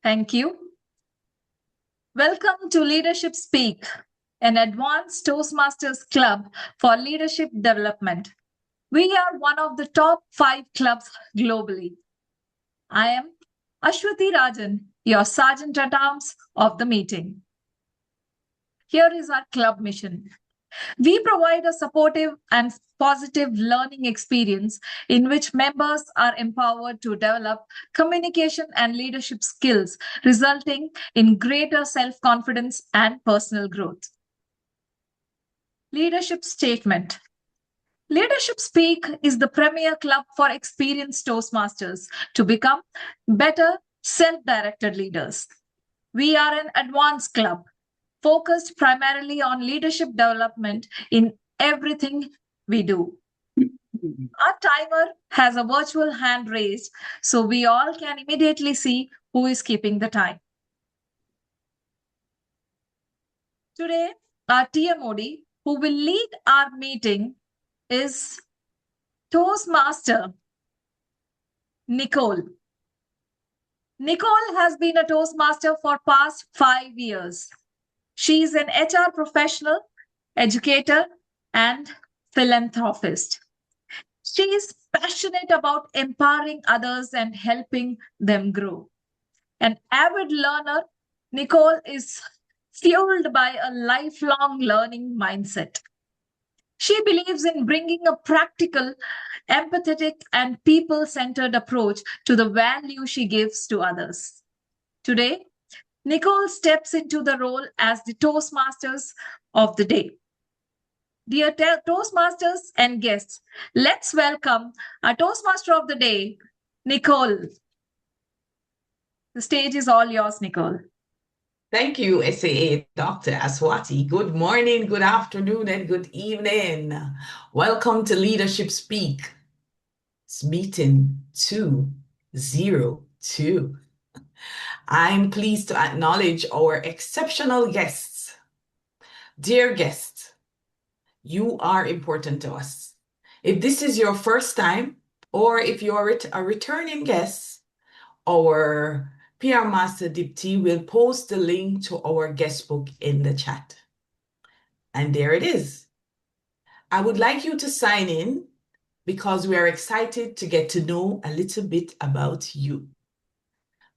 Thank you. Welcome to Leadership Speak, an advanced Toastmasters club for leadership development. We are one of the top 5 clubs globally. I am Ashwati Rajan, your Sergeant at Arms of the meeting. Here is our club mission. We provide a supportive and positive learning experience in which members are empowered to develop communication and leadership skills, resulting in greater self-confidence and personal growth. Leadership statement. Leadership Speak is the premier club for experienced Toastmasters to become better self-directed leaders. We are an advanced club focused primarily on leadership development in everything we do. Our timer has a virtual hand raised, so we all can immediately see who is keeping the time. Today, our TMOD, who will lead our meeting, is Toastmaster Nicole. Nicole has been a Toastmaster for past 5 years. She is an HR professional, educator, and philanthropist. She is passionate about empowering others and helping them grow. An avid learner, Nicole is fueled by a lifelong learning mindset. She believes in bringing a practical, empathetic, and people-centered approach to the value she gives to others. Today, Nicole steps into the role as the Toastmasters of the day. Dear Toastmasters and guests, let's welcome our Toastmaster of the day, Nicole. The stage is all yours, Nicole. Thank you, SAA Dr. Aswati. Good morning, good afternoon, and good evening. Welcome to Leadership Speak. It's meeting 202. I'm pleased to acknowledge our exceptional guests. Dear guests, you are important to us. If this is your first time, or if you're a returning guest, our PR Master Dipti will post the link to our guest book in the chat. And there it is. I would like you to sign in because we are excited to get to know a little bit about you.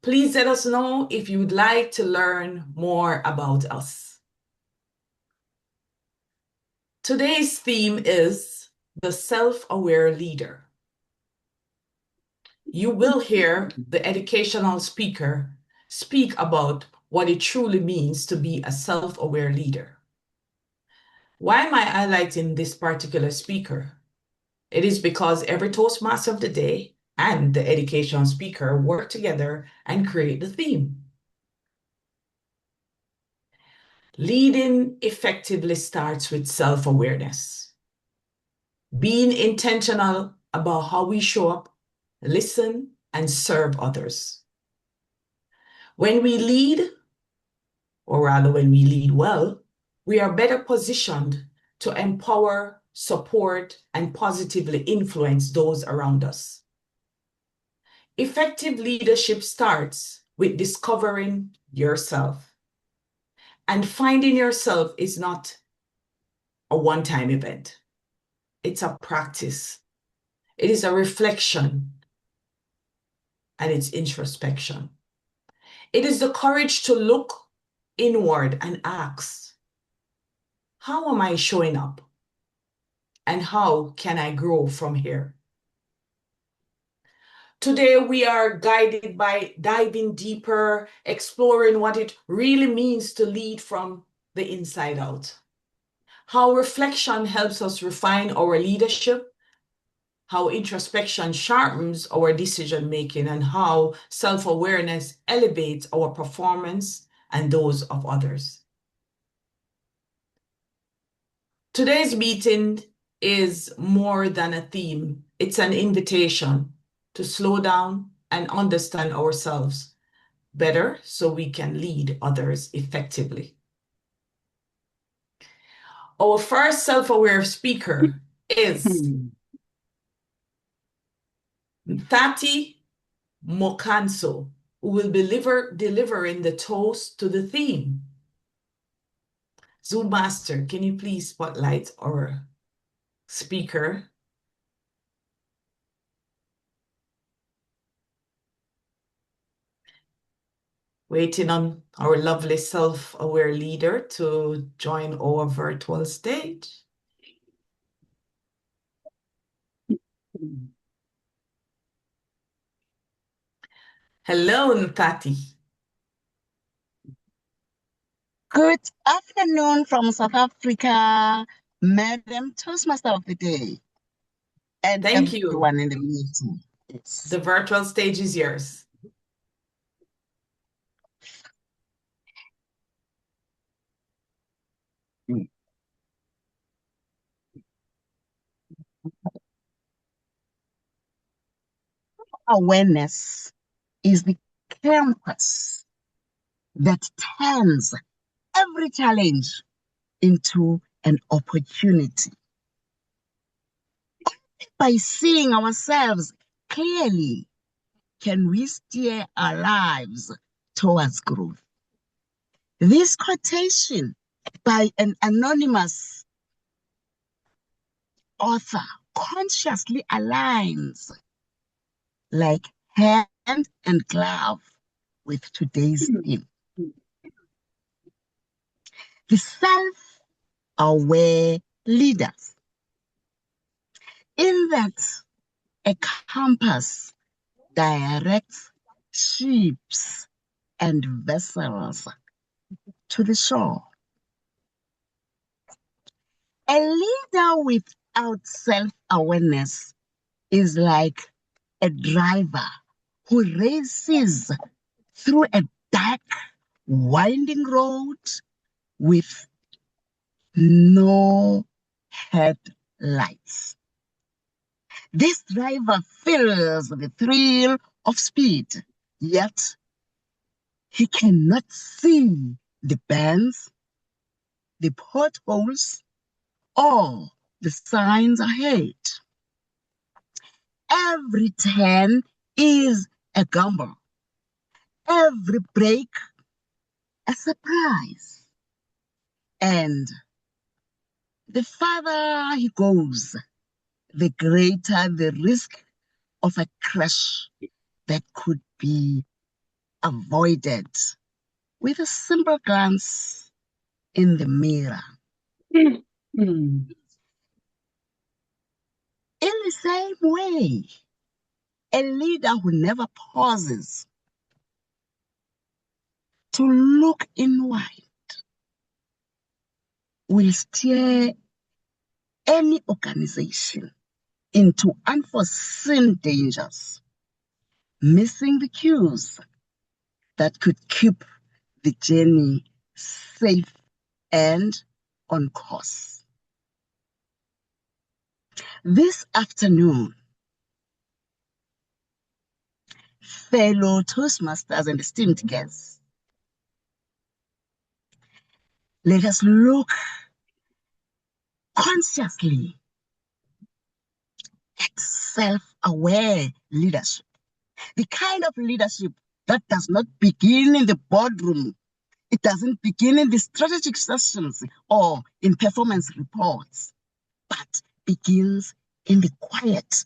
Please let us know if you would like to learn more about us. Today's theme is the self-aware leader. You will hear the educational speaker speak about what it truly means to be a self-aware leader. Why am I highlighting this particular speaker? It is because every Toastmaster of the day and the educational speaker work together and create the theme. Leading effectively starts with self-awareness. Being intentional about how we show up, listen, and serve others. When we lead, or rather when we lead well, we are better positioned to empower, support, and positively influence those around us. Effective leadership starts with discovering yourself. And finding yourself is not a one-time event. It's a practice. It is a reflection. And it's introspection. It is the courage to look inward and ask, how am I showing up? And how can I grow from here? Today, we are guided by diving deeper, exploring what it really means to lead from the inside out. How reflection helps us refine our leadership, how introspection sharpens our decision-making, and how self-awareness elevates our performance and those of others. Today's meeting is more than a theme. It's an invitation to slow down and understand ourselves better so we can lead others effectively. Our first self-aware speaker is Nthati Mokhantso. who will be delivering the toast to the theme. Zoom Master, can you please spotlight our speaker? Waiting on our lovely self-aware leader to join our virtual stage. Hello, Nthati. Good afternoon from South Africa, Madam Toastmaster of the Day, and Thank you. everyone in the meeting. Yes. The virtual stage is yours. Awareness is the campus that turns every challenge into an opportunity. By seeing ourselves clearly, can we steer our lives towards growth? This quotation by an anonymous author consciously aligns like hand and glove with today's theme. The self-aware leaders. In that a compass directs ships and vessels to the shore. A leader without self-awareness is like a driver who races through a dark, winding road with no headlights. This driver feels the thrill of speed, yet he cannot see the bends, the potholes, or the signs ahead. Every turn is a gamble. Every break, a surprise. And the farther he goes, the greater the risk of a crash that could be avoided with a simple glance in the mirror. In the same way, a leader who never pauses to look inward will steer any organization into unforeseen dangers, missing the cues that could keep the journey safe and on course. This afternoon, fellow Toastmasters and esteemed guests, let us look consciously at self-aware leadership, the kind of leadership that does not begin in the boardroom. It doesn't begin in the strategic sessions or in performance reports, but begins in the quiet,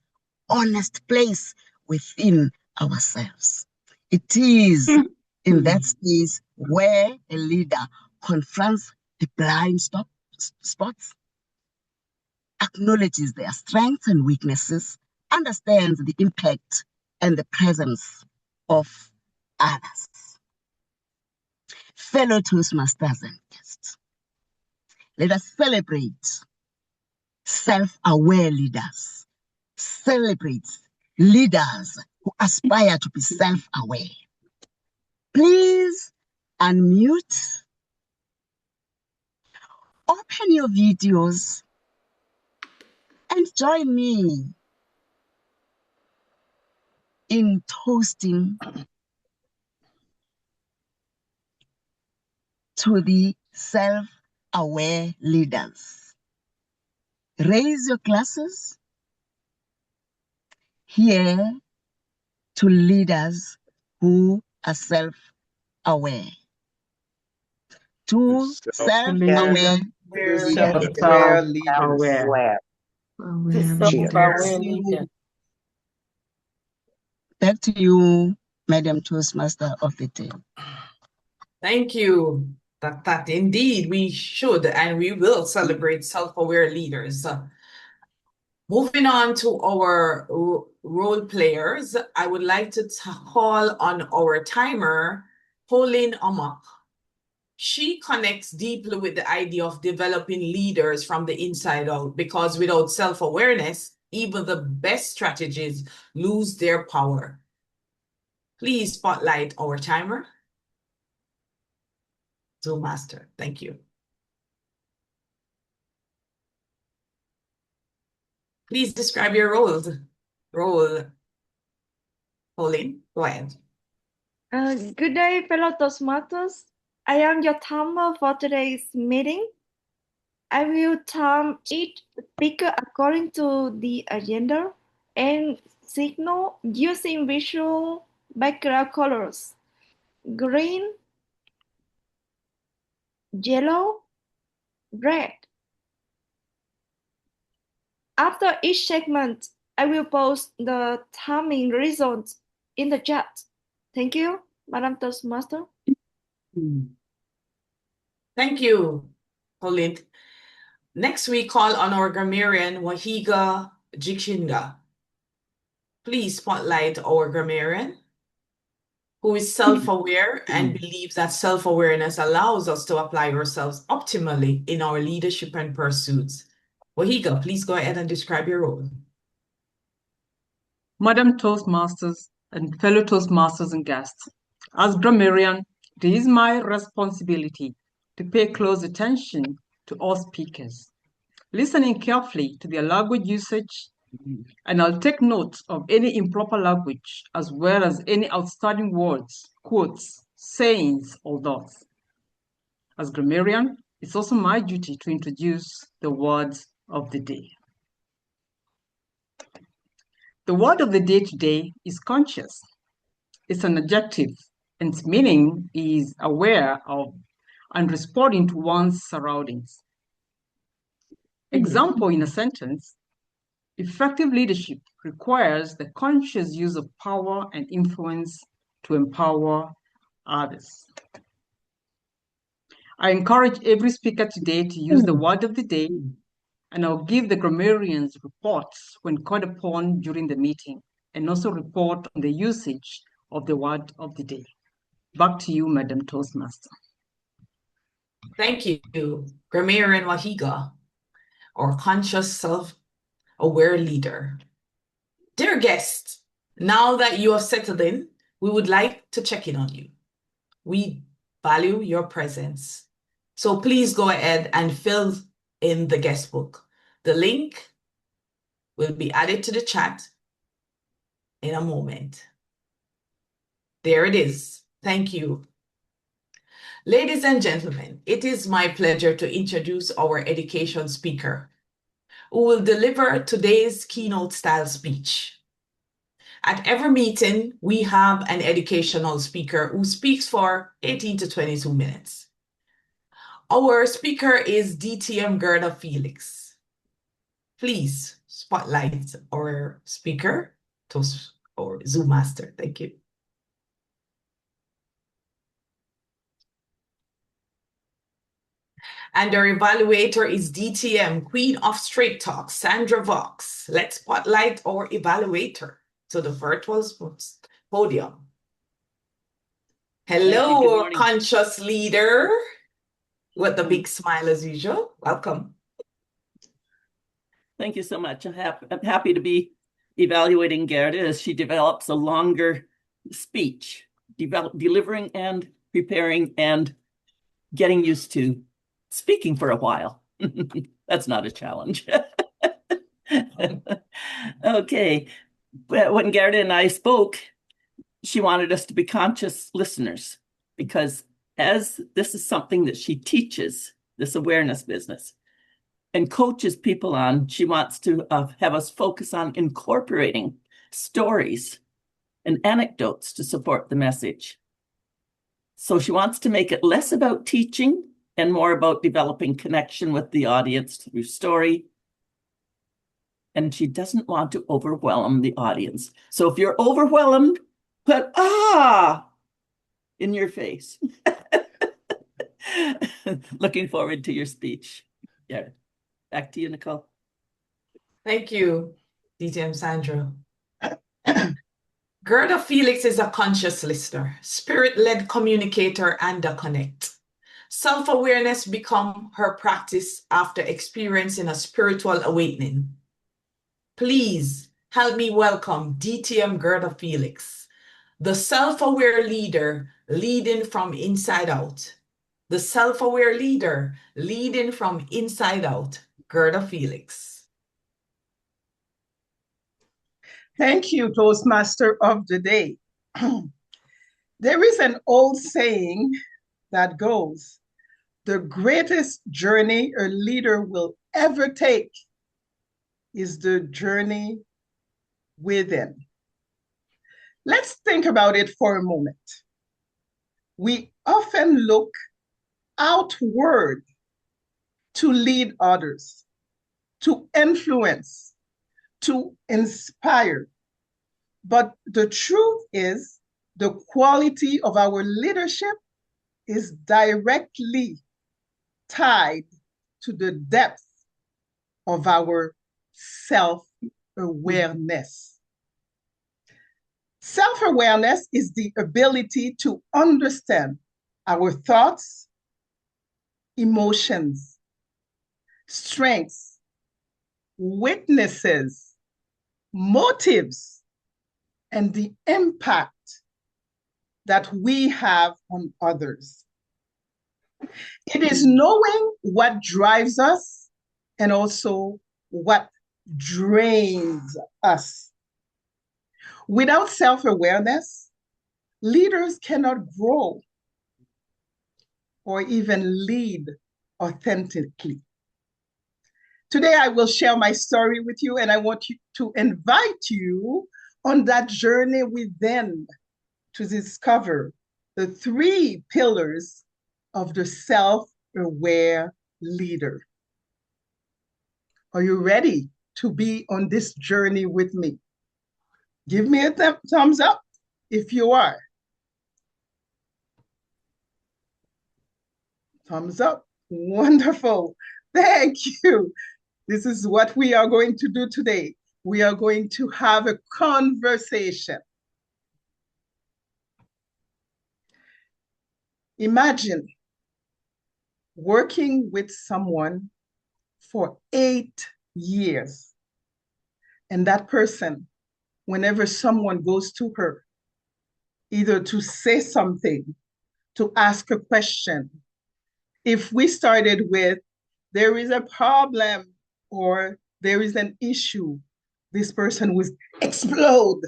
honest place within ourselves. It is in that space where a leader confronts the blind spots, acknowledges their strengths and weaknesses, understands the impact and the presence of others. Fellow Toastmasters and guests, let us celebrate self-aware leaders, celebrate leaders who aspire to be self-aware. Please unmute, open your videos, and join me in toasting to the self-aware leaders. Raise your glasses here to leaders who are self-aware. Two self-aware leaders. Self-aware leaders. Aware. Self-aware leader. Back to you, Madam Toastmaster of the day. Thank you. That indeed we should and we will celebrate self-aware leaders. Moving on to our role players, I would like to call on our timer, Pauline Omak. She connects deeply with the idea of developing leaders from the inside out, because without self-awareness, even the best strategies lose their power. Please spotlight our timer. Zoom Master, thank you. Please describe your role. Pauline, go ahead. Good day, fellow Toastmasters. I am your timer for today's meeting. I will time each speaker according to the agenda and signal using visual background colors: green, yellow, red. After each segment, I will post the timing results in the chat. Thank you, Madam Toastmaster. Thank you, Pauline. Next, we call on our grammarian, Wahiga Jikshinga. Please spotlight our grammarian, who is self-aware and believes that self-awareness allows us to apply ourselves optimally in our leadership and pursuits. Wahiga, please go ahead and describe your role. Madam Toastmasters and fellow Toastmasters and guests, as grammarian, it is my responsibility to pay close attention to all speakers, listening carefully to their language usage, and I'll take note of any improper language as well as any outstanding words, quotes, sayings, or thoughts. As grammarian, it's also my duty to introduce the words of the day. The word of the day today is conscious. It's an adjective, and its meaning is aware of and responding to one's surroundings. Example in a sentence: effective leadership requires the conscious use of power and influence to empower others. I encourage every speaker today to use the word of the day, and I'll give the grammarians reports when called upon during the meeting, and also report on the usage of the word of the day. Back to you, Madam Toastmaster. Thank you, Grammarian Wahiga, our conscious self-aware leader. Dear guests, now that you have settled in, we would like to check in on you. We value your presence. So please go ahead and fill in the guest book. The link will be added to the chat in a moment. There it is. Thank you. Ladies and gentlemen, it is my pleasure to introduce our education speaker, who will deliver today's keynote style speech. At every meeting, we have an educational speaker who speaks for 18 to 22 minutes. Our speaker is DTM Guerdah Felix. Please spotlight our speaker, or Zoom Master. Thank you. And our evaluator is DTM, Queen of Straight Talk, Sandra Valks. Let's spotlight our evaluator to the virtual podium. Hello, conscious leader, with the big smile as usual. Welcome. Thank you so much. I'm happy to be evaluating Guerdah as she develops a longer speech, delivering and preparing and getting used to speaking for a while. That's not a challenge. Okay. When Guerdah and I spoke, she wanted us to be conscious listeners, because as this is something that she teaches, this awareness business, and coaches people on, she wants to have us focus on incorporating stories and anecdotes to support the message. So she wants to make it less about teaching and more about developing connection with the audience through story. And she doesn't want to overwhelm the audience. So if you're overwhelmed, put "ah" in your face. Looking forward to your speech. Yeah. Back to you, Nicole. Thank you, DTM Sandra. Guerdah Felix is a conscious listener, spirit-led communicator, and a connect. Self-awareness become her practice after experiencing a spiritual awakening. Please help me welcome DTM Guerdah Felix, the self-aware leader leading from inside out. The self-aware leader leading from inside out, Guerdah Felix. Thank you, Toastmaster of the Day. There is an old saying that goes, the greatest journey a leader will ever take is the journey within. Let's think about it for a moment. We often look outward to lead others, to influence, to inspire. But the truth is, the quality of our leadership is directly tied to the depth of our self-awareness. Self-awareness is the ability to understand our thoughts, emotions, strengths, weaknesses, motives, and the impact that we have on others. It is knowing what drives us and also what drains us. Without self-awareness, leaders cannot grow or even lead authentically. Today, I will share my story with you, and I want to invite you on that journey within to discover the 3 pillars of the self-aware leader. Are you ready to be on this journey with me? Give me a thumbs up if you are. Thumbs up. Wonderful. Thank you. This is what we are going to do today. We are going to have a conversation. Imagine working with someone for 8 years, and that person, whenever someone goes to her, either to say something, to ask a question, if we started with, there is a problem or there is an issue, this person would explode.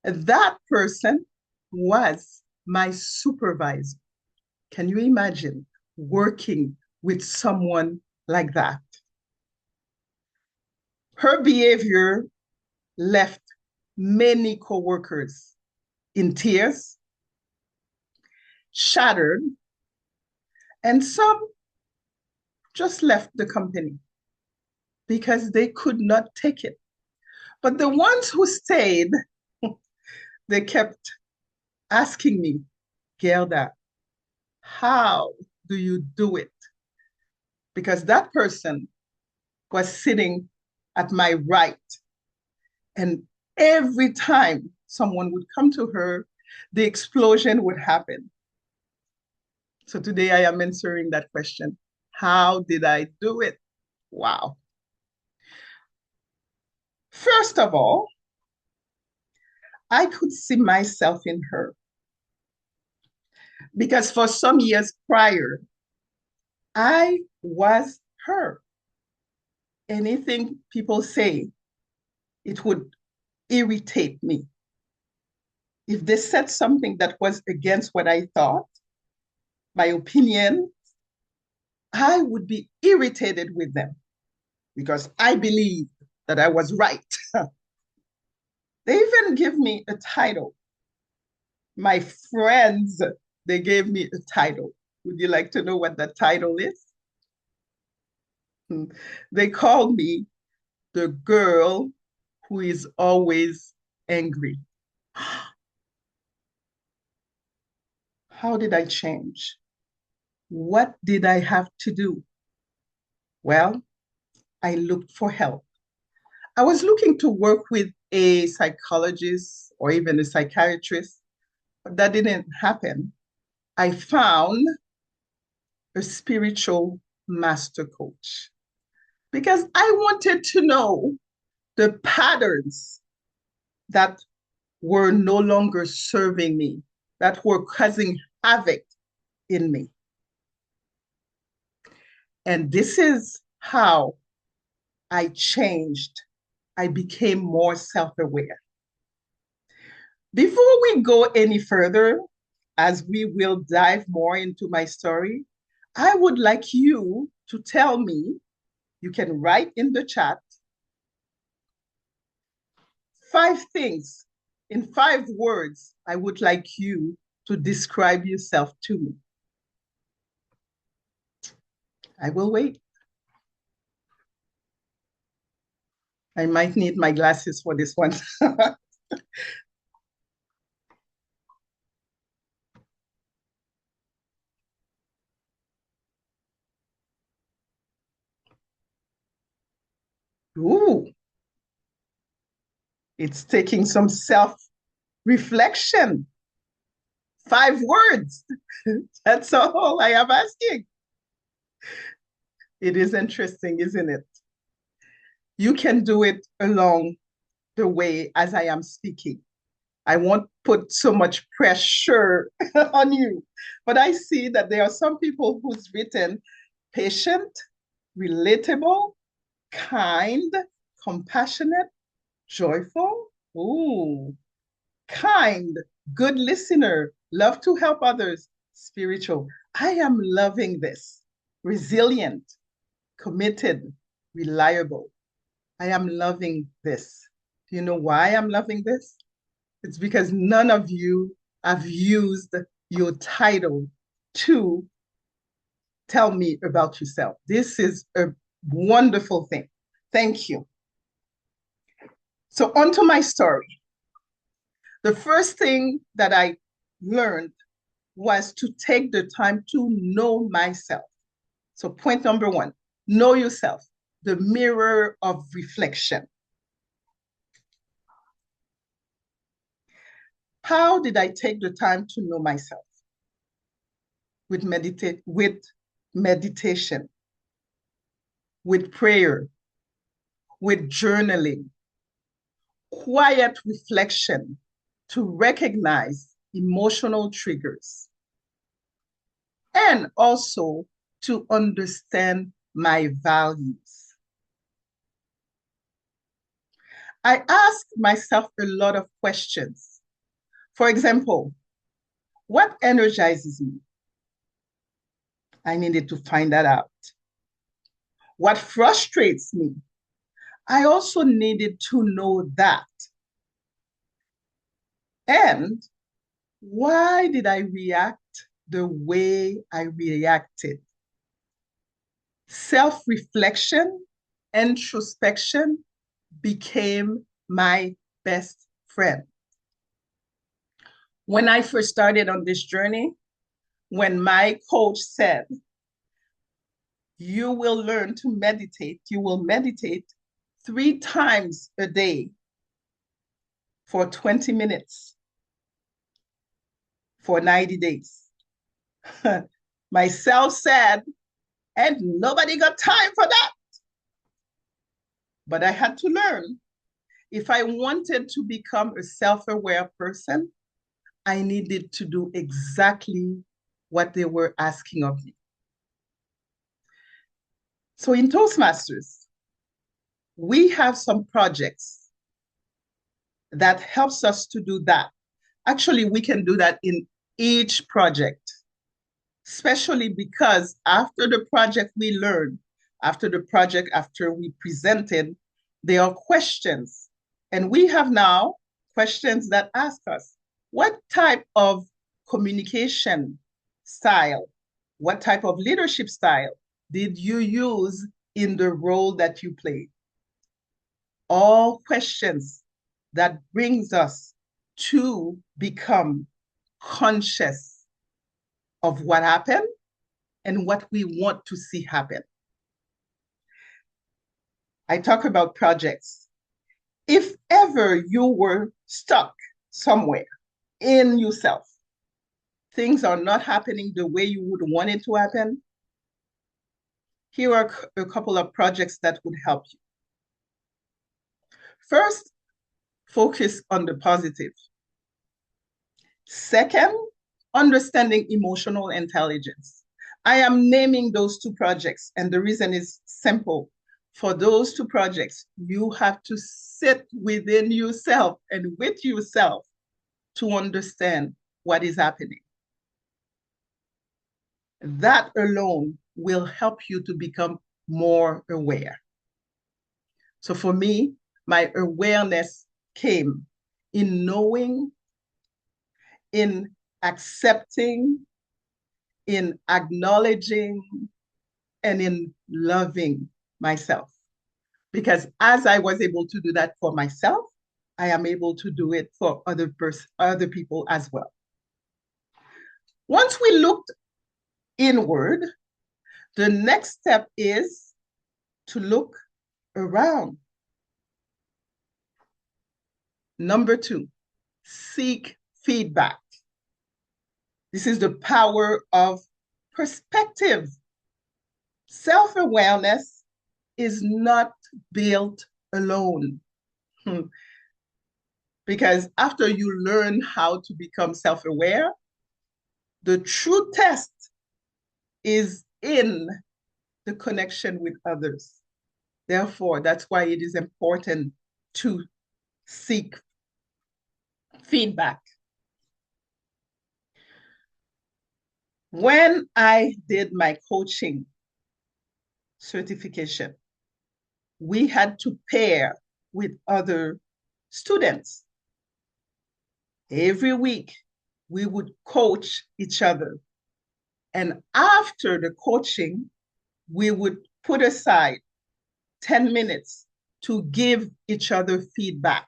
That person was my supervisor. Can you imagine working with someone like that? Her behavior left many coworkers in tears, shattered, and some just left the company because they could not take it. But the ones who stayed, they kept asking me, Guerdah, how do you do it? Because that person was sitting at my right. And every time someone would come to her, the explosion would happen. So today I am answering that question. How did I do it? Wow. First of all, I could see myself in her. Because for some years prior, I was her. Anything people say, it would irritate me. If they said something that was against what I thought, my opinion, I would be irritated with them because I believed that I was right. They even give me a title. My friends, they gave me a title. Would you like to know what that title is? They called me the girl who is always angry. How did I change? What did I have to do? Well, I looked for help. I was looking to work with a psychologist or even a psychiatrist, but that didn't happen. I found a spiritual master coach because I wanted to know the patterns that were no longer serving me, that were causing havoc in me. And this is how I changed. I became more self-aware. Before we go any further, as we will dive more into my story, I would like you to tell me, you can write in the chat, 5 things in 5 words I would like you to describe yourself to me. I will wait. I might need my glasses for this one. Ooh, it's taking some self-reflection. 5 words. That's all I am asking. It is interesting, isn't it? You can do it along the way as I am speaking. I won't put so much pressure on you, but I see that there are some people who's written patient, relatable, kind, compassionate, joyful. Ooh, kind, good listener, love to help others, spiritual. I am loving this. Resilient, committed, reliable. I am loving this. Do you know why I'm loving this? It's because none of you have used your title to tell me about yourself. This is a wonderful thing. Thank you. So on to my story. The first thing that I learned was to take the time to know myself. So point number 1, know yourself, the mirror of reflection. How did I take the time to know myself? With meditation, with prayer, with journaling, quiet reflection to recognize emotional triggers, and also to understand my values. I ask myself a lot of questions. For example, what energizes me? I needed to find that out. What frustrates me? I also needed to know that. And why did I react the way I reacted? Self-reflection, introspection became my best friend. When I first started on this journey, when my coach said, you will learn to meditate, you will meditate 3 times a day for 20 minutes for 90 days. Myself said, and nobody got time for that. But I had to learn. If I wanted to become a self-aware person, I needed to do exactly what they were asking of me. So in Toastmasters, we have some projects that helps us to do that. Actually, we can do that in each project, especially because after the project we learned, after we presented, there are questions. And we have now questions that ask us, What type of communication style, what type of leadership style did you use in the role that you played? All questions that brings us to become conscious of what happened and what we want to see happen. I talk about projects. If ever you were stuck somewhere in yourself, things are not happening the way you would want it to happen, here are a couple of projects that would help you. First, focus on the positive. Second, understanding emotional intelligence. I am naming those two projects, and the reason is simple. For those two projects, you have to sit within yourself and with yourself to understand what is happening. That alone will help you to become more aware. So for me, my awareness came in knowing, in accepting, in acknowledging, and in loving myself. Because as I was able to do that for myself, I am able to do it for other people as well. Once we looked inward, the next step is to look around. Number 2, seek feedback. This is the power of perspective. Self-awareness is not built alone. Because after you learn how to become self-aware, the true test is in the connection with others. Therefore, that's why it is important to seek feedback. When I did my coaching certification, we had to pair with other students. Every week, we would coach each other. And after the coaching, we would put aside 10 minutes to give each other feedback.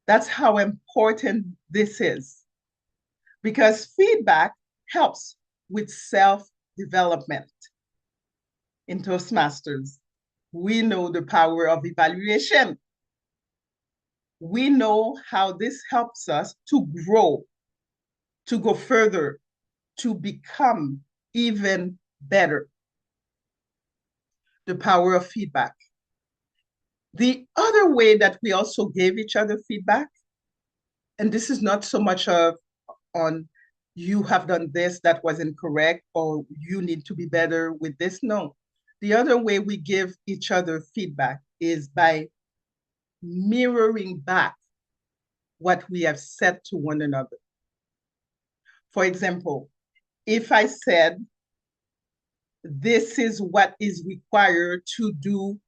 That's how important this is, because feedback helps with self-development. In Toastmasters, we know the power of evaluation. We know how this helps us to grow, to go further, to become even better. The power of feedback. The other way that we also gave each other feedback, and this is not so much on you have done this that was incorrect or you need to be better with this. No. The other way we give each other feedback is by mirroring back what we have said to one another. For example, if I said, this is what is required to do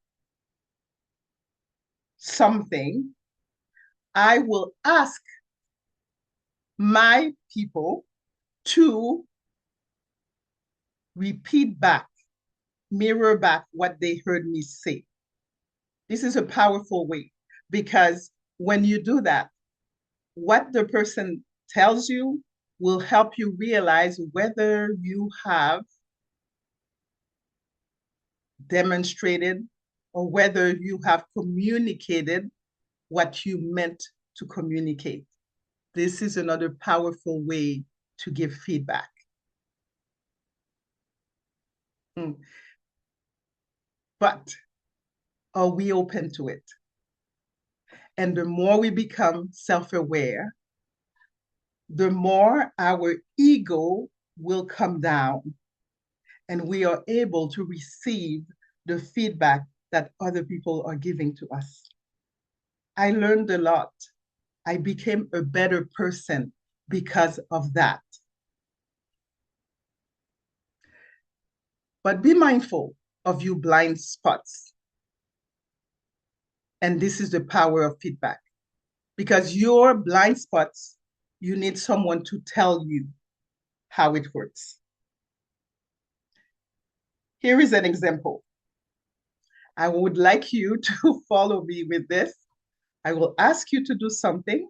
something, I will ask my people to repeat back, mirror back what they heard me say. This is a powerful way, because when you do that, what the person tells you will help you realize whether you have demonstrated or whether you have communicated what you meant to communicate. This is another powerful way to give feedback. But are we open to it? And the more we become self-aware, the more our ego will come down and we are able to receive the feedback that other people are giving to us. I learned a lot. I became a better person because of that. But be mindful of your blind spots. And this is the power of feedback. Because your blind spots, you need someone to tell you how it works. Here is an example. I would like you to follow me with this. I will ask you to do something,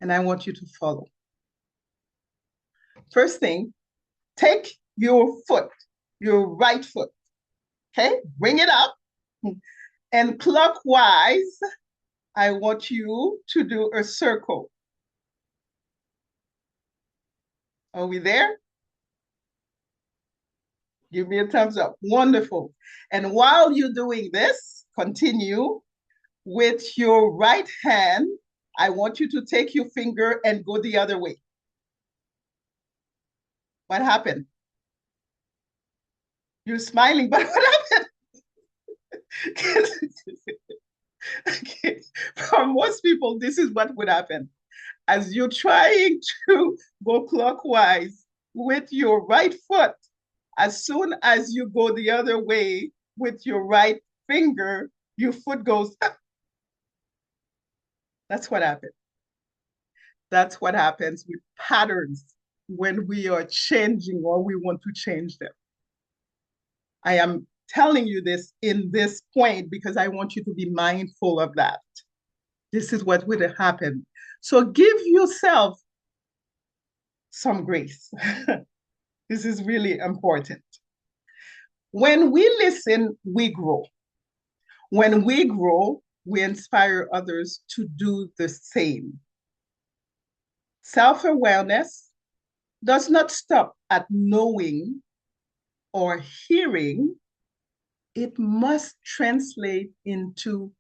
and I want you to follow. First thing, take your foot, your right foot, okay? Bring it up, and clockwise, I want you to do a circle. Are we there? Give me a thumbs up. Wonderful. And while you're doing this, continue with your right hand. I want you to take your finger and go the other way. What happened? You're smiling, but what happened? Okay. For most people, this is what would happen. As you're trying to go clockwise with your right foot, as soon as you go the other way with your right finger, your foot goes up. That's what happened. That's what happens with patterns when we are changing or we want to change them. I am telling you this in this point because I want you to be mindful of that. This is what would happen. So give yourself some grace. This is really important. When we listen, we grow. When we grow, we inspire others to do the same. Self-awareness does not stop at knowing or hearing. It must translate into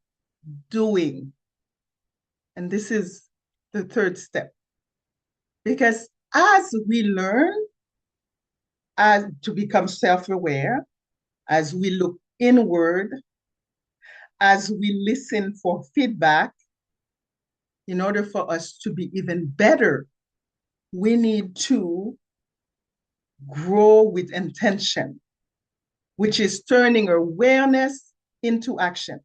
doing. And this is the third step. Because as we learn to become self-aware, as we look inward, as we listen for feedback, in order for us to be even better, we need to grow with intention, which is turning awareness into action.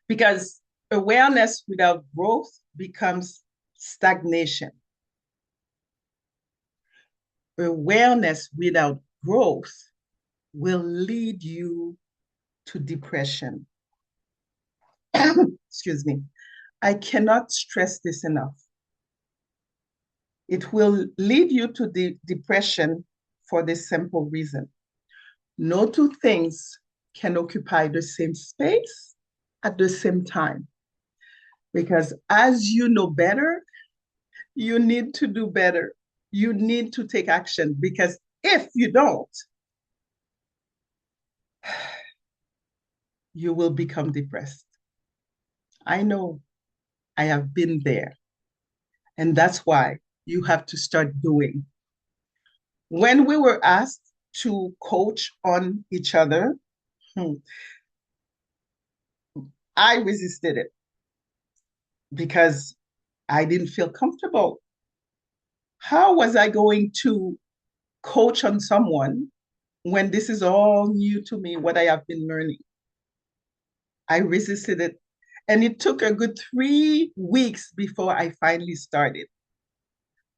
Because awareness without growth becomes stagnation. Awareness without growth will lead you to depression. Excuse me. I cannot stress this enough. It will lead you to depression for this simple reason. No two things can occupy the same space at the same time. Because as you know better, you need to do better. You need to take action, because if you don't, you will become depressed. I know. I have been there. And that's why you have to start doing. When we were asked to coach on each other, I resisted it because I didn't feel comfortable. How was I going to coach on someone when this is all new to me, what I have been learning? I resisted it. And it took a good 3 weeks before I finally started.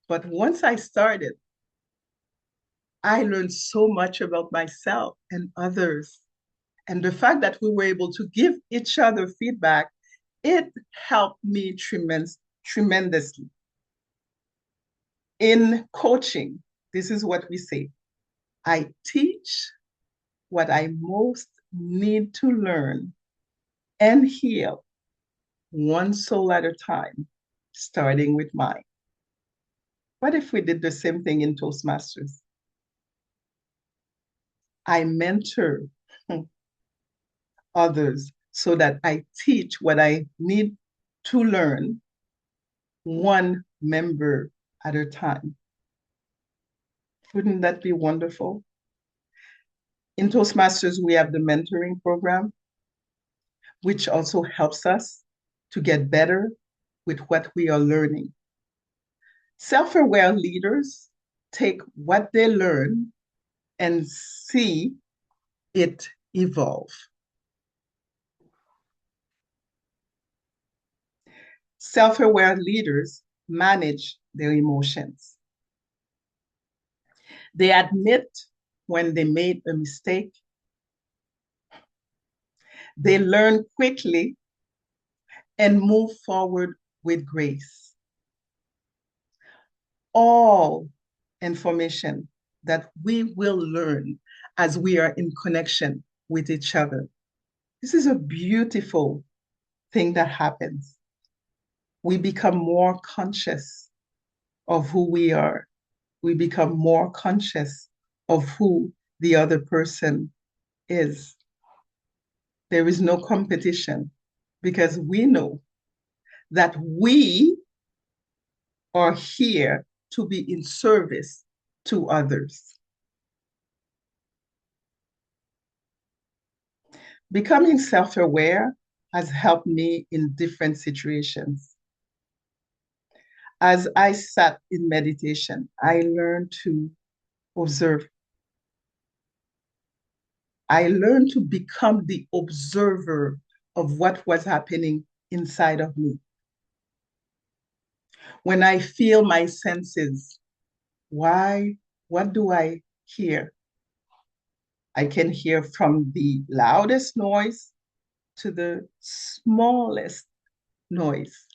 But once I started, I learned so much about myself and others. And the fact that we were able to give each other feedback, it helped me tremendously. In coaching, this is what we say: I teach what I most need to learn and heal, one soul at a time, starting with mine. What if we did the same thing in Toastmasters? I mentor others so that I teach what I need to learn, one member at a time. Wouldn't that be wonderful? In Toastmasters, we have the mentoring program, which also helps us to get better with what we are learning. Self-aware leaders take what they learn and see it evolve. Self-aware leaders manage their emotions. They admit when they made a mistake. They learn quickly and move forward with grace. All information that we will learn as we are in connection with each other. This is a beautiful thing that happens. We become more conscious of who we are. We become more conscious of who the other person is. There is no competition because we know that we are here to be in service to others. Becoming self-aware has helped me in different situations. As I sat in meditation, I learned to observe. I learned to become the observer of what was happening inside of me. When I feel my senses, what do I hear? I can hear from the loudest noise to the smallest noise.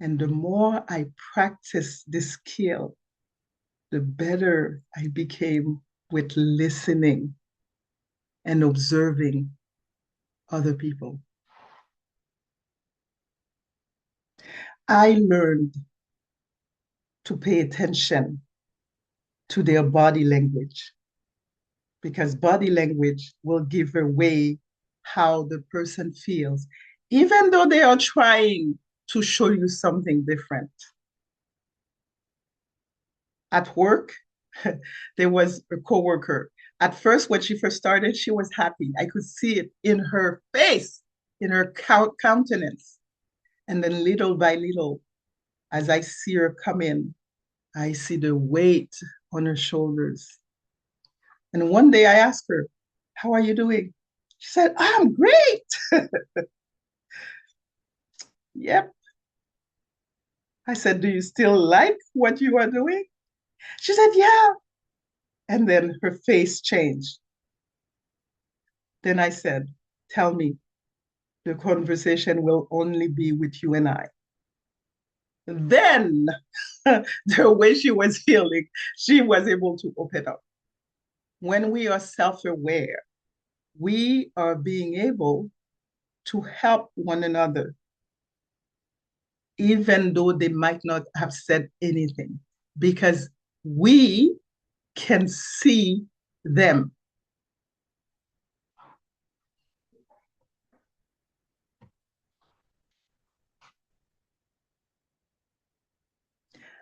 And the more I practiced this skill, the better I became with listening and observing other people. I learned to pay attention to their body language because body language will give away how the person feels, even though they are trying to show you something different. At work, there was a coworker. At first, when she first started, she was happy. I could see it in her face, in her countenance. And then little by little, as I see her come in, I see the weight on her shoulders. And one day I asked her, "How are you doing?" She said, "I'm great." Yep. I said, "Do you still like what you are doing?" She said, "Yeah." And then her face changed. Then I said, "Tell me, the conversation will only be with you and I." Then the way she was feeling, she was able to open up. When we are self-aware, we are being able to help one another, even though they might not have said anything, because we can see them.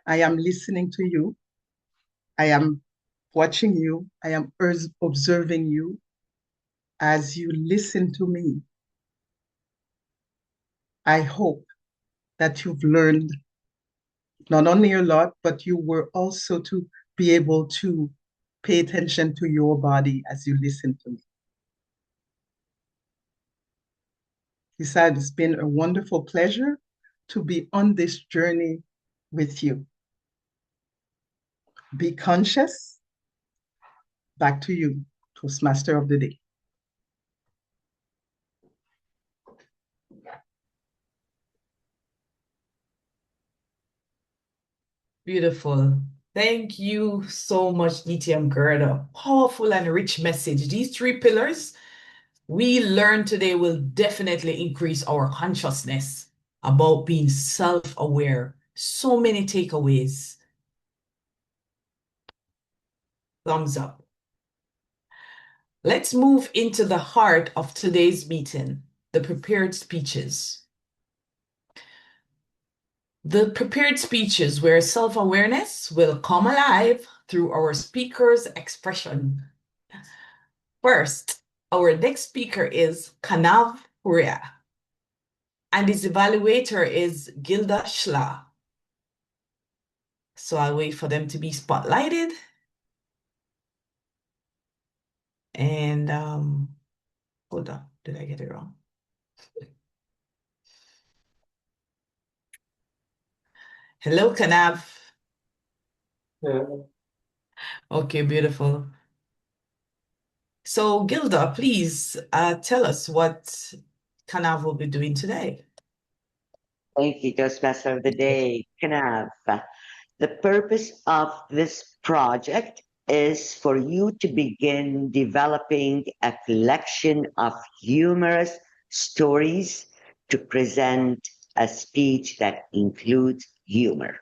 I am listening to you. I am watching you. I am observing you as you listen to me. I hope that you've learned not only a lot, but you were also to be able to pay attention to your body as you listen to me. Besides, it's been a wonderful pleasure to be on this journey with you. Be conscious. Back to you, Toastmaster of the Day. Beautiful. Thank you so much, DTM Guerdah. Powerful and rich message. These 3 pillars we learned today will definitely increase our consciousness about being self-aware. So many takeaways. Thumbs up. Let's move into the heart of today's meeting, the prepared speeches. The prepared speeches where self-awareness will come alive through our speaker's expression. First, our next speaker is Kanav Hurria, and his evaluator is Guerdah. So I'll wait for them to be spotlighted. And hold on, did I get it wrong? Hello, Kanav. Yeah. Okay, beautiful. So, Guerdah, please tell us what Kanav will be doing today. Thank you, Toastmaster of the Day, Kanav. The purpose of this project is for you to begin developing a collection of humorous stories to present a speech that includes humor.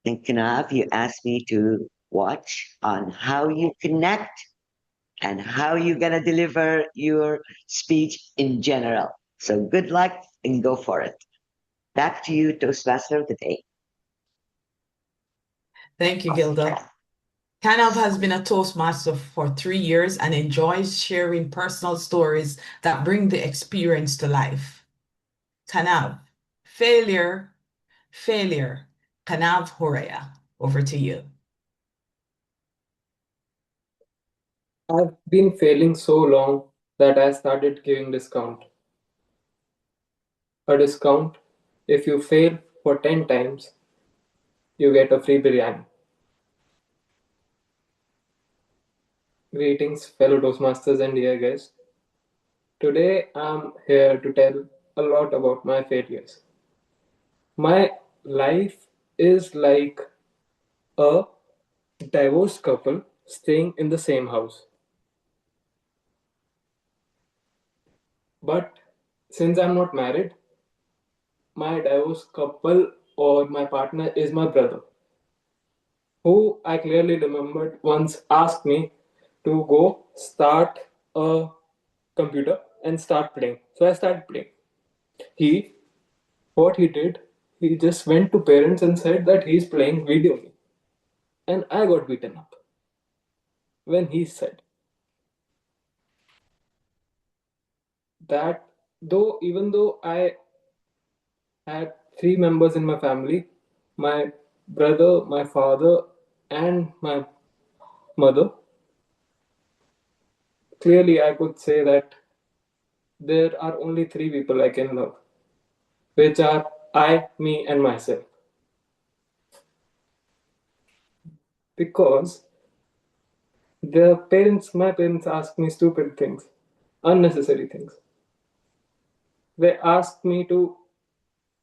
And Kanav, you asked me to watch on how you connect and how you're going to deliver your speech in general. So good luck and go for it. Back to you, Toastmaster of the Day. Thank you, Guerdah. Kanav has been a Toastmaster for 3 years and enjoys sharing personal stories that bring the experience to life. Kanav, failure, Kanav Hurria. Over to you. I've been failing so long that I started giving discount. A discount, if you fail for 10 times, you get a free biryani. Greetings, fellow Toastmasters and dear guests. Today I'm here to tell a lot about my failures. My life is like a divorced couple staying in the same house. But since I'm not married, my divorced couple or my partner is my brother, who I clearly remembered once asked me to go start a computer and start playing. So I started playing. What he did, he just went to parents and said that he's playing video game. And I got beaten up when he said that even though I had 3 members in my family, my brother, my father, and my mother, clearly I could say that there are only 3 people I can love, which are I, me, and myself. Because my parents asked me stupid things, unnecessary things. They asked me to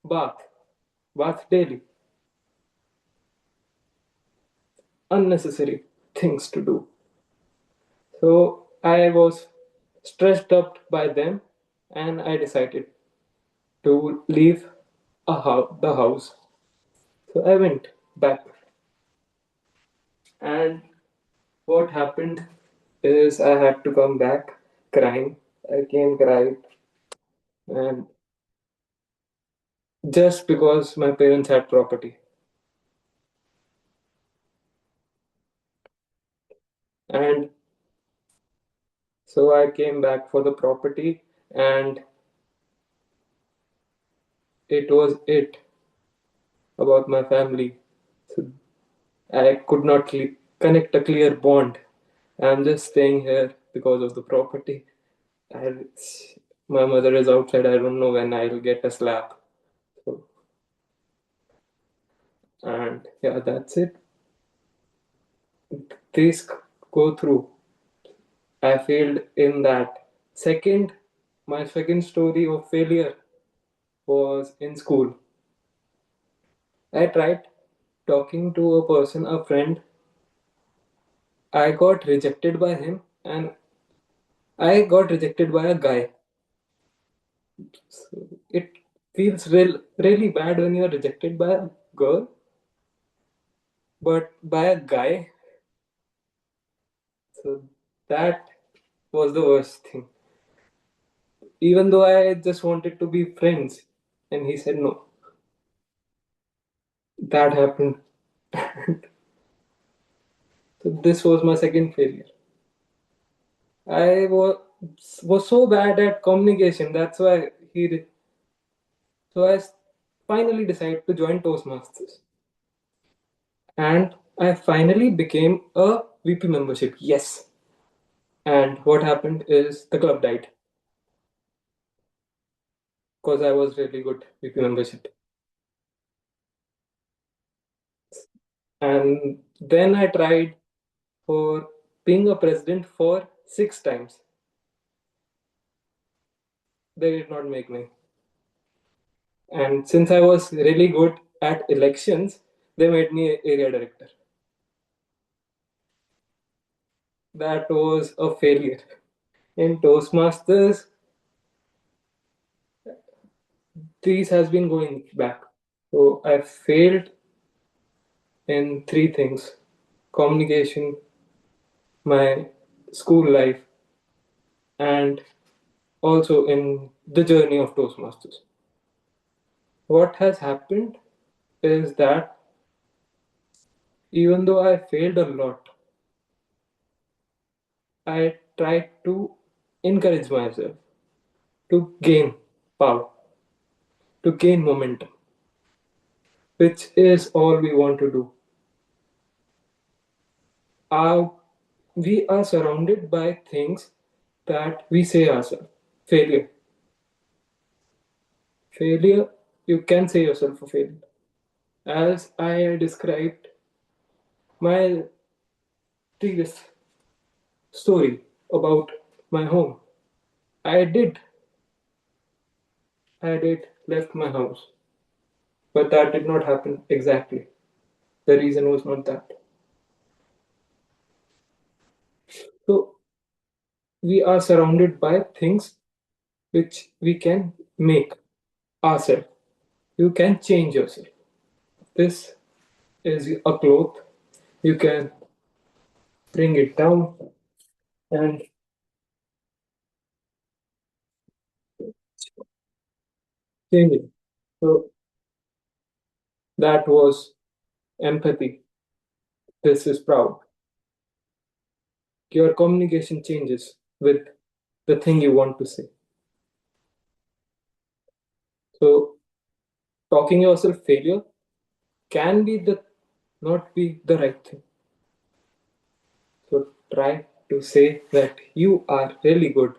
bath daily. Unnecessary things to do. So I was stressed up by them and I decided to leave the house. So I went back. And what happened is I had to come back crying. I came cried. And just because my parents had property. And so I came back for the property and it was it about my family. So I could not connect a clear bond. I'm just staying here because of the property. My mother is outside. I don't know when I'll get a slap. So, and yeah, that's it. Please go through. I failed in that. My second story of failure was in school. I tried talking to a person, a friend. I got rejected by him and I got rejected by a guy. So it feels really bad when you're rejected by a girl, but by a guy. So that was the worst thing. Even though I just wanted to be friends, and he said no. That happened. So this was my second failure. I was so bad at communication. That's why So I finally decided to join Toastmasters. And I finally became a VP membership. Yes. And what happened is the club died. Because I was really good VP membership. And then I tried for being a president for 6 times. They did not make me. And since I was really good at elections, they made me area director. That was a failure. In Toastmasters, this has been going back. So I failed in 3 things: communication, my school life, and also in the journey of Toastmasters. What has happened is that even though I failed a lot, I tried to encourage myself to gain power, to gain momentum, which is all we want to do. We are surrounded by things that we say ourselves. Failure. Failure, you can say yourself a failure. As I described my previous story about my home, I did left my house, but that did not happen exactly. The reason was not that. So we are surrounded by things which we can make ourselves. You can change yourself. This is a cloth. You can bring it down and change it. So that was empathy. This is proud. Your communication changes with the thing you want to say. So talking yourself failure can be not be the right thing. So try to say that you are really good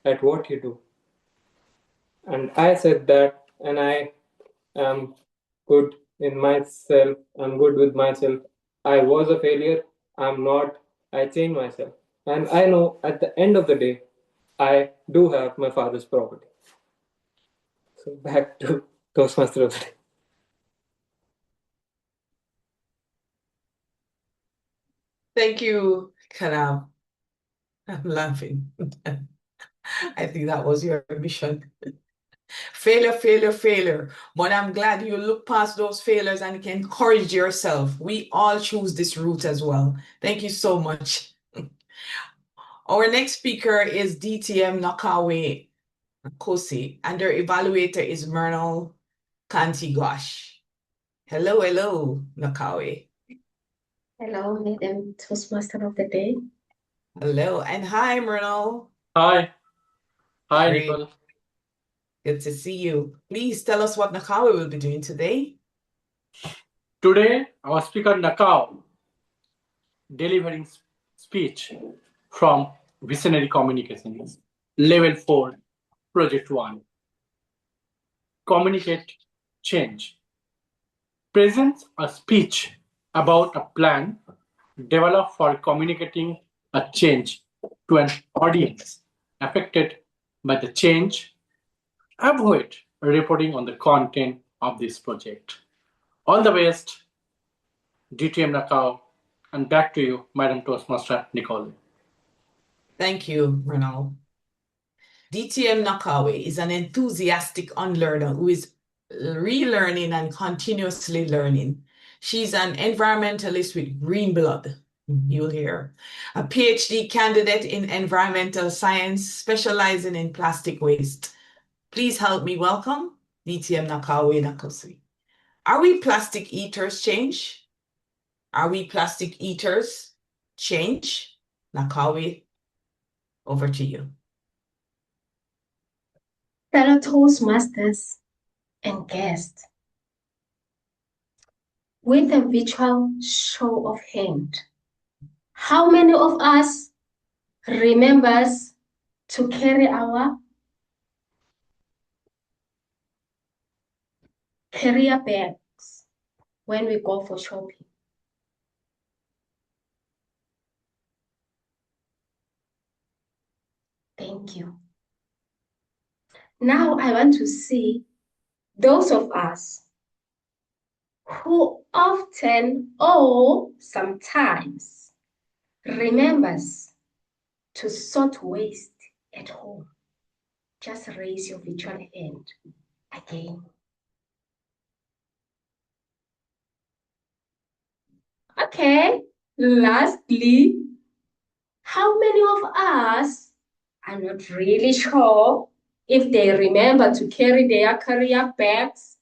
at what you do. And I said that, and I am good in myself. I'm good with myself. I was a failure. I'm not. I changed myself. And I know at the end of the day, I do have my father's property. So back to Toastmaster of the day. Thank you, Kanav. I'm laughing. I think that was your mission. Failure, failure, failure. But I'm glad you look past those failures and can encourage yourself. We all choose this route as well. Thank you so much. Our next speaker is DTM Nocawe Nkosi, and their evaluator is Mernal Kantigwash. Hello, hello, Nocawe. Hello, Madam Toastmaster of the day. Hello, and hi, Mernal. Hi. Hi, Great. Nicole. Good to see you. Please tell us what Nocawe will be doing today. Today, our speaker Nocawe delivering speech from Visionary Communications, Level 4, Project 1. Communicate change. Presents a speech about a plan developed for communicating a change to an audience affected by the change. Avoid reporting on the content of this project. All the best, DTM Nocawe, and back to you, Madam Toastmaster Nicole. Thank you, Mernal. DTM Nocawe is an enthusiastic unlearner who is relearning and continuously learning. She's an environmentalist with green blood, you'll hear. A PhD candidate in environmental science, specializing in plastic waste. Please help me welcome DTM Nocawe Nkosi. Are we plastic eaters change? Are we plastic eaters change? Nocawe, over to you. Fellow Toastmasters and guests, with a virtual show of hand, how many of us remembers to carry our carrier bags when we go for shopping? Thank you. Now I want to see those of us who often or sometimes remembers to sort waste at home. Just raise your virtual hand again. Okay, lastly, how many of us are not really sure if they remember to carry their carrier bags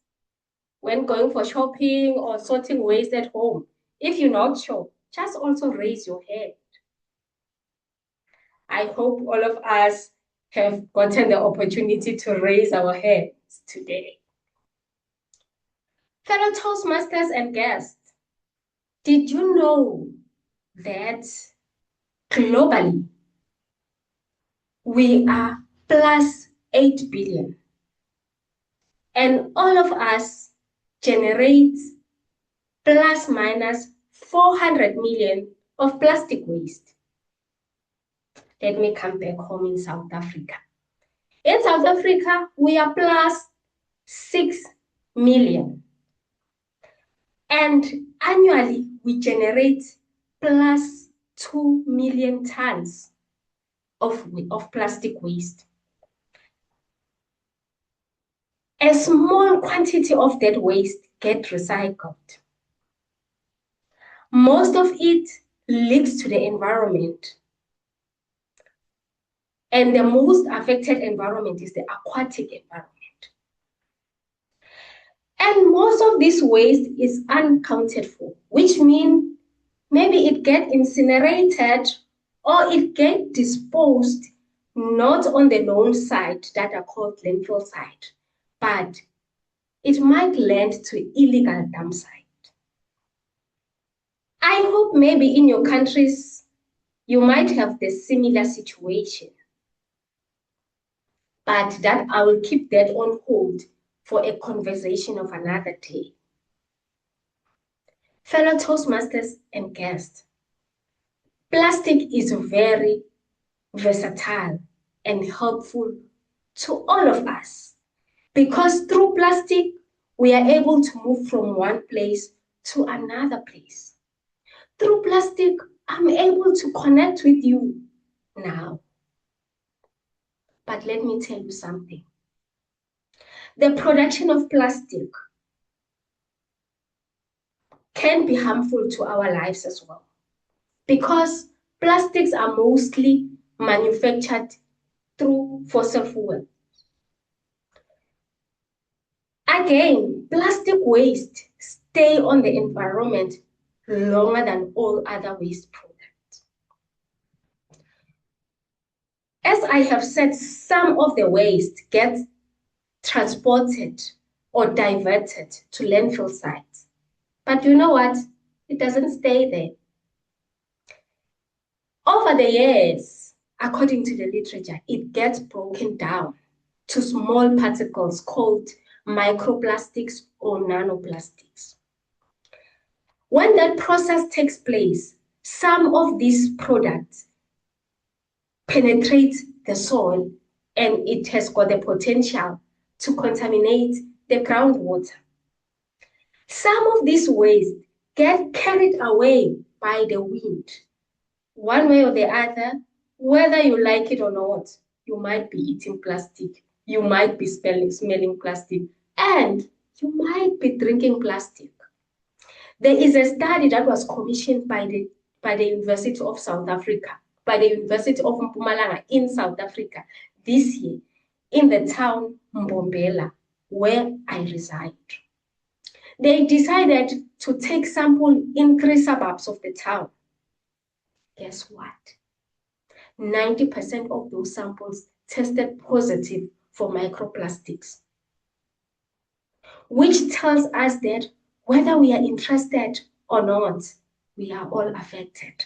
when going for shopping or sorting waste at home? If you're not sure, just also raise your hand. I hope all of us have gotten the opportunity to raise our hands today. Fellow Toastmasters and guests, did you know that globally we are plus 8 billion and all of us generate plus minus 400 million of plastic waste? Let me come back home in South Africa. In South Africa, we are plus 6 million. And annually, we generate plus 2 million tons of plastic waste. A small quantity of that waste gets recycled. Most of it leaks to the environment. And the most affected environment is the aquatic environment. And most of this waste is unaccounted for, which means maybe it gets incinerated or it gets disposed not on the known site that are called landfill site, but it might land to illegal dump site. I hope maybe in your countries you might have the similar situation, but that I will keep that on hold for a conversation of another day. Fellow Toastmasters and guests, plastic is very versatile and helpful to all of us because through plastic, we are able to move from one place to another place. Through plastic, I'm able to connect with you now. But let me tell you something. The production of plastic can be harmful to our lives as well because plastics are mostly manufactured through fossil fuel. Again, plastic waste stay on the environment longer than all other waste products. As I have said, some of the waste gets transported or diverted to landfill sites. But you know what? It doesn't stay there. Over the years, according to the literature, it gets broken down to small particles called microplastics or nanoplastics. When that process takes place, some of these products penetrate the soil and it has got the potential to contaminate the groundwater. Some of these waste get carried away by the wind. One way or the other, whether you like it or not, you might be eating plastic, you might be smelling plastic, and you might be drinking plastic. There is a study that was commissioned by the University of South Africa, by the University of Mpumalanga in South Africa this year in the town Mbombela, where I reside. They decided to take samples in 3 suburbs of the town. Guess what? 90% of those samples tested positive for microplastics, which tells us that whether we are interested or not, we are all affected.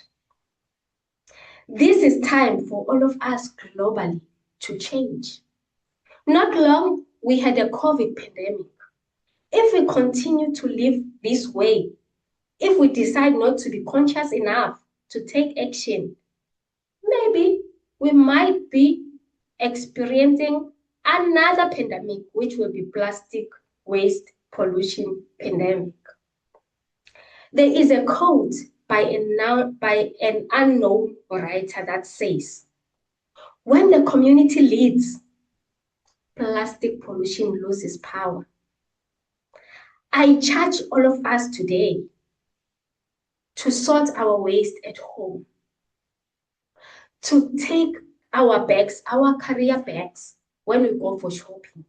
This is time for all of us globally to change. Not long, we had a COVID pandemic. If we continue to live this way, if we decide not to be conscious enough to take action, maybe we might be experiencing another pandemic, which will be plastic waste pollution pandemic. There is a quote by an unknown writer that says, when the community leads, plastic pollution loses power. I charge all of us today to sort our waste at home, to take our bags, our carrier bags, when we go for shopping,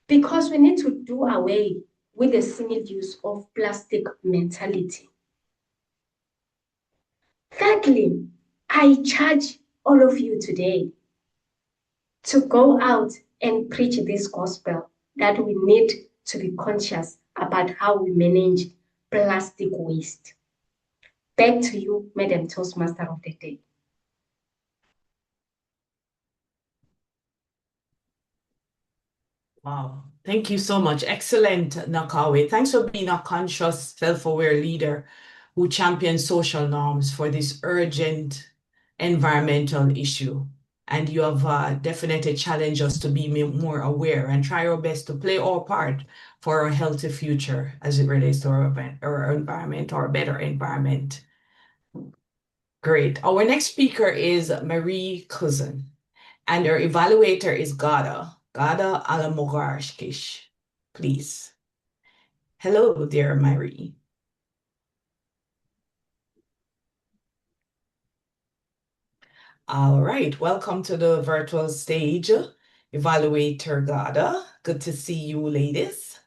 because we need to do away with the single use of plastic mentality. Thirdly, I charge all of you today to go out and preach this gospel that we need to be conscious about how we manage plastic waste. Back to you, Madam Toastmaster of the Day. Wow. Thank you so much. Excellent, Nocawe. Thanks for being a conscious, self-aware leader who champions social norms for this urgent environmental issue. And you have definitely challenged us to be more aware and try our best to play our part for a healthy future as it relates to our environment or a better environment. Great. Our next speaker is Marie Cusin, and our evaluator is Guerdah Alamogarshkish. Please. Hello, dear Marie. All right, welcome to the virtual stage, Evaluator Guerdah. Good to see you, ladies.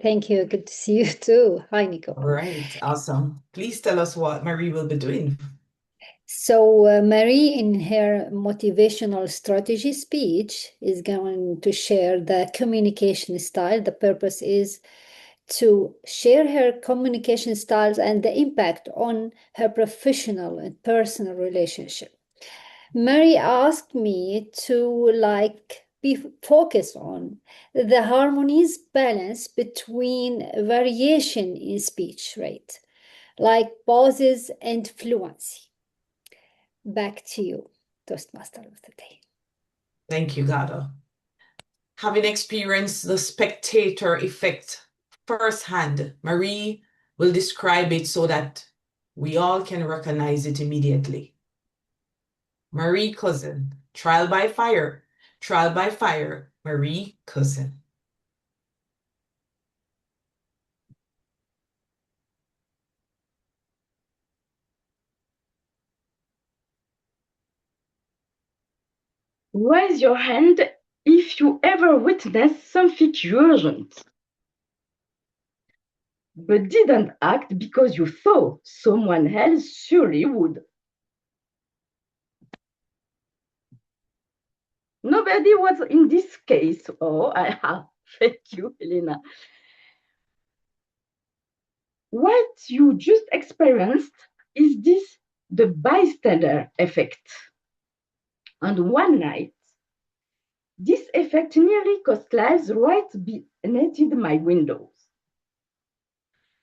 Thank you. Good to see you too. Hi, Nicole. All right, awesome. Please tell us what Marie will be doing. So Marie, in her motivational strategy speech, is going to share the communication style. The purpose is to share her communication styles and the impact on her professional and personal relationship. Marie asked me to be focused on the harmonious balance between variation in speech rate, like pauses and fluency. Back to you, Toastmaster of the Day. Thank you, Guerdah. Having experienced the spectator effect firsthand, Marie will describe it so that we all can recognize it immediately. Marie Cusin, trial by fire, Marie Cusin. Raise your hand if you ever witnessed something urgent, but didn't act because you thought someone else surely would. Nobody was in this case. Oh, I have. Thank you, Helena. What you just experienced is the bystander effect. And one night, this effect nearly cost lives right beneath my windows.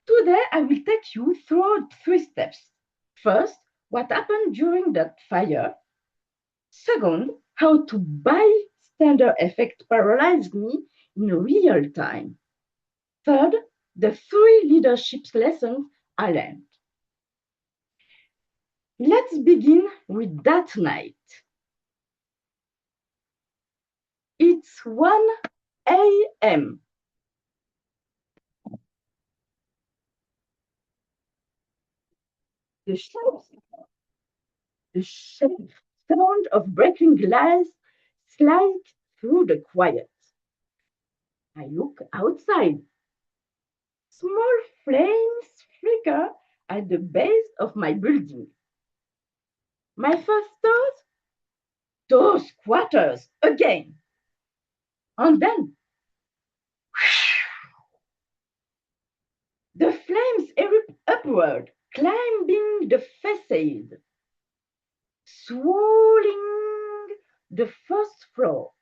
Today, I will take you through 3 steps. First, what happened during that fire. Second, how to bystander effect paralyzed me in real time. Third, the 3 leadership lessons I learned. Let's begin with that night. It's 1 a.m. The sharp sound of breaking glass slides through the quiet. I look outside. Small flames flicker at the base of my building. My first thought, those quarters again. And then, the flames erupt upward, climbing the facade, swirling the first floor.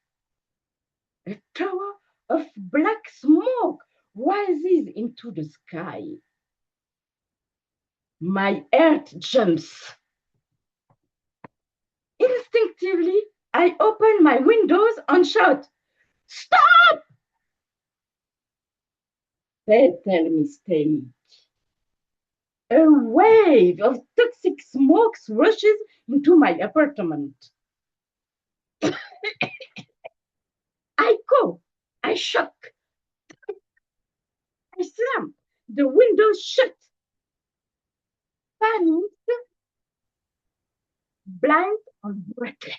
A tower of black smoke rises into the sky. My heart jumps. Instinctively, I open my windows and shout, "Stop!" Fatal mistake. A wave of toxic smoke rushes into my apartment. I go, I shock, I slam, the windows shut. Panicked, blind, and breathless.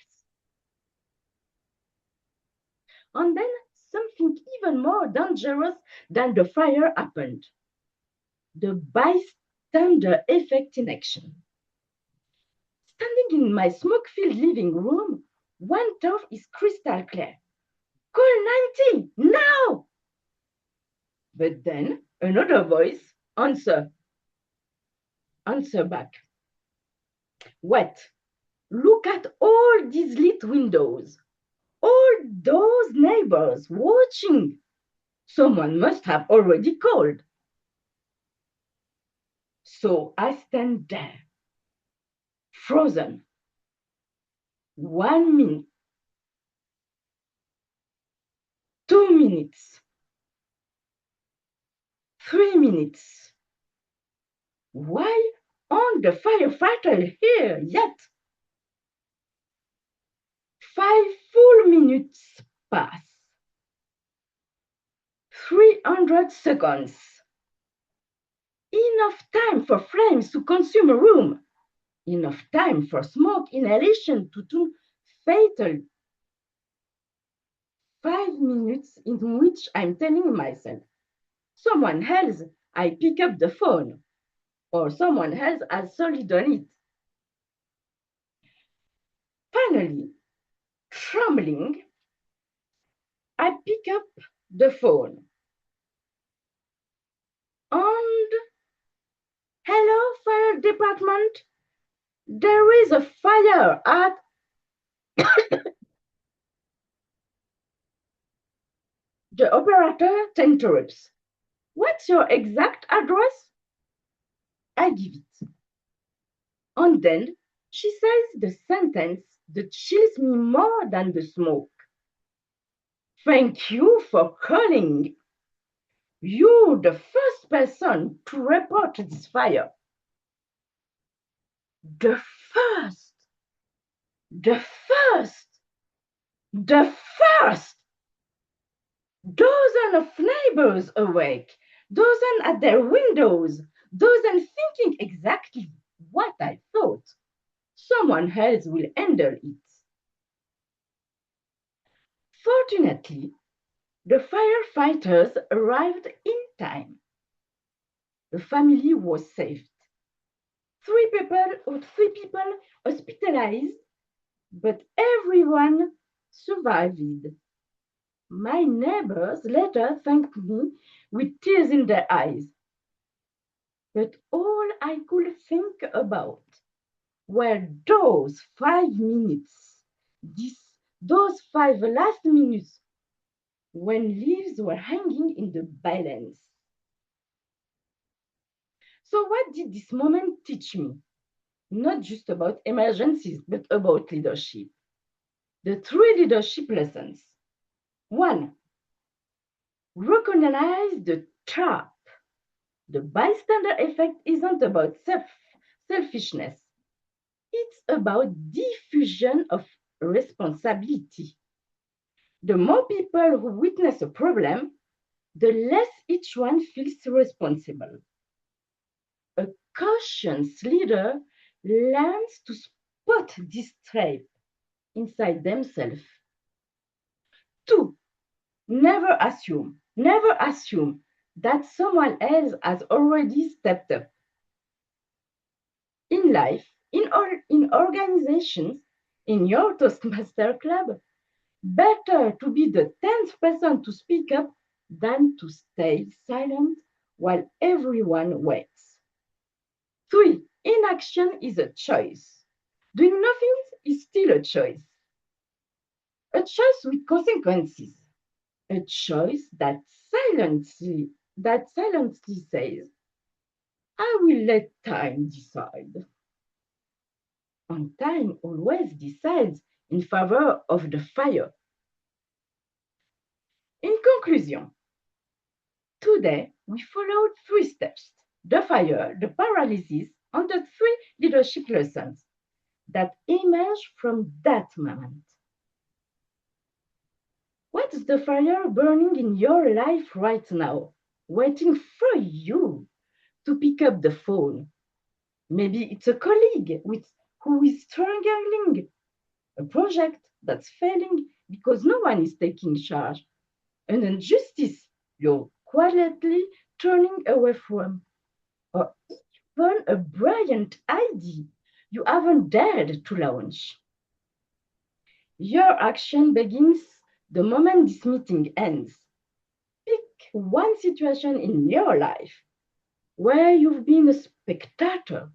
And then something even more dangerous than the fire happened. The bystander effect in action. Standing in my smoke-filled living room, one door is crystal clear. Call 90 now! But then another voice answer back. What? Look at all these lit windows. All those neighbors watching. Someone must have already called. So I stand there, frozen. 1 minute. 2 minutes. 3 minutes. Why aren't the firefighters here yet? 5 full minutes pass. 300 seconds. Enough time for flames to consume a room. Enough time for smoke inhalation to turn fatal. 5 minutes in which I'm telling myself, someone else, I pick up the phone, or someone else has solely done it. Finally, trembling, I pick up the phone. And, hello, fire department. There is a fire at the operator interrupts. What's your exact address? I give it. And then she says the sentence that chills me more than the smoke. Thank you for calling. You're the first person to report this fire. The first. Dozens of neighbors awake, dozens at their windows, dozens thinking exactly what I thought. Someone else will handle it. Fortunately, the firefighters arrived in time. The family was saved. 3 people hospitalized, but everyone survived. My neighbors later thanked me with tears in their eyes. But all I could think about were those 5 minutes, those 5 last minutes when leaves were hanging in the balance. So what did this moment teach me? Not just about emergencies, but about leadership. The 3 leadership lessons. 1, recognize the trap. The bystander effect isn't about selfishness. It's about diffusion of responsibility. The more people who witness a problem, the less each one feels responsible. A cautious leader learns to spot this trap inside themselves. 2, never assume that someone else has already stepped up. In life, in organizations, in your Toastmaster club, better to be the 10th person to speak up than to stay silent while everyone waits. 3, inaction is a choice. Doing nothing is still a choice. A choice with consequences. A choice that silently says, I will let time decide. And time always decides in favor of the fire. In conclusion, today we followed 3 steps: the fire, the paralysis, and the 3 leadership lessons that emerged from that moment. What is the fire burning in your life right now, waiting for you to pick up the phone? Maybe it's a colleague who is struggling, a project that's failing because no one is taking charge, an injustice you're quietly turning away from, or even a brilliant idea you haven't dared to launch. Your action begins the moment this meeting ends. Pick one situation in your life where you've been a spectator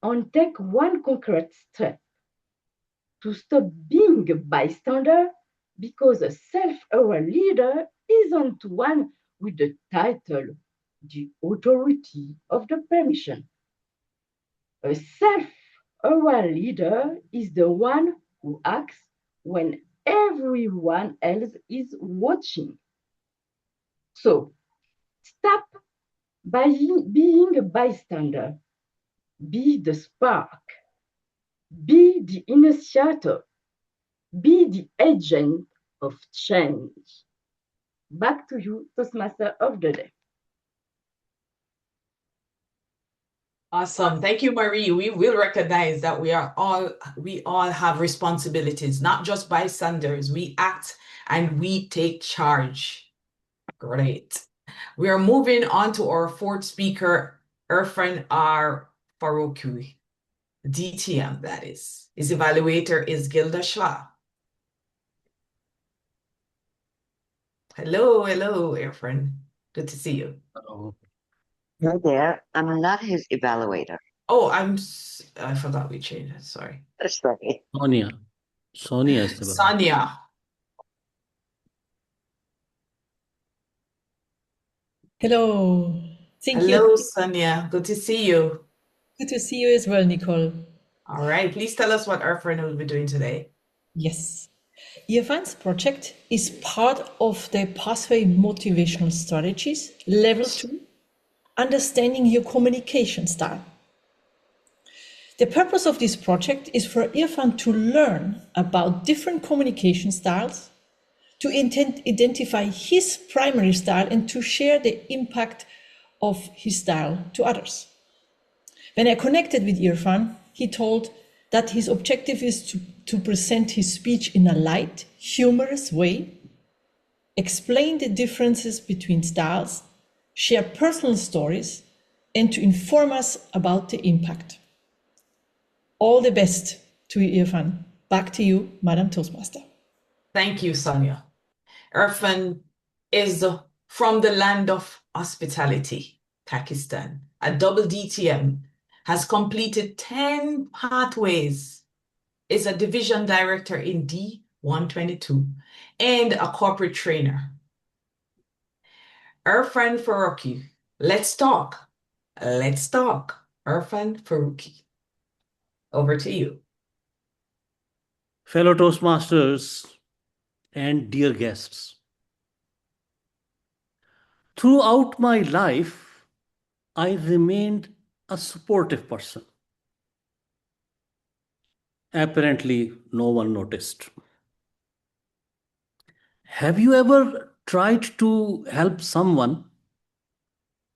and take one concrete step to stop being a bystander, because a self-aware leader isn't one with the title, the authority of the permission. A self-aware leader is the one who acts when everyone else is watching. So stop being a bystander. Be the spark. Be the initiator. Be the agent of change. Back to you, Toastmaster of the Day. Awesome. Thank you, Marie. We will recognize that we all have responsibilities, not just bystanders. We act and we take charge. Great. We are moving on to our 4th speaker, Irfan R. Farooqui. DTM, that is. His evaluator is Guerdah. Hello, Irfan. Good to see you. Hello. Hi there. I'm not his evaluator. Oh, I forgot we changed it. Sorry. Sorry. Sonia is the Sonia. Hello. Thank Hello, you. Sonia. Good to see you. Good to see you as well, Nicole. All right. Please tell us what Irfan will be doing today. Yes. Irfan's project is part of the Pathway Motivational Strategies, Level 2, Understanding Your Communication Style. The purpose of this project is for Irfan to learn about different communication styles, to identify his primary style, and to share the impact of his style to others. When I connected with Irfan, he told that his objective is to present his speech in a light, humorous way, explain the differences between styles, share personal stories, and to inform us about the impact. All the best to you, Irfan. Back to you, Madam Toastmaster. Thank you, Sonia. Irfan is from the land of hospitality, Pakistan. A double DTM, has completed 10 pathways, is a division director in D122, and a corporate trainer. Irfan Farooqui, let's talk. Let's talk. Irfan Farooqui, over to you. Fellow Toastmasters and dear guests, throughout my life, I remained a supportive person. Apparently, no one noticed. Have you ever tried to help someone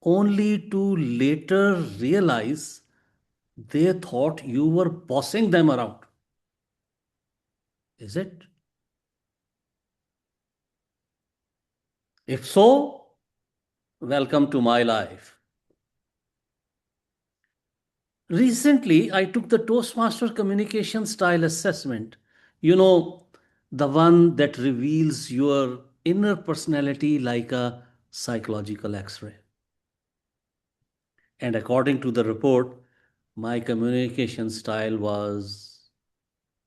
only to later realize they thought you were bossing them around? Is it? If so, welcome to my life. Recently, I took the Toastmaster Communication Style Assessment. You know, the one that reveals your inner personality like a psychological X-ray. And according to the report, my communication style was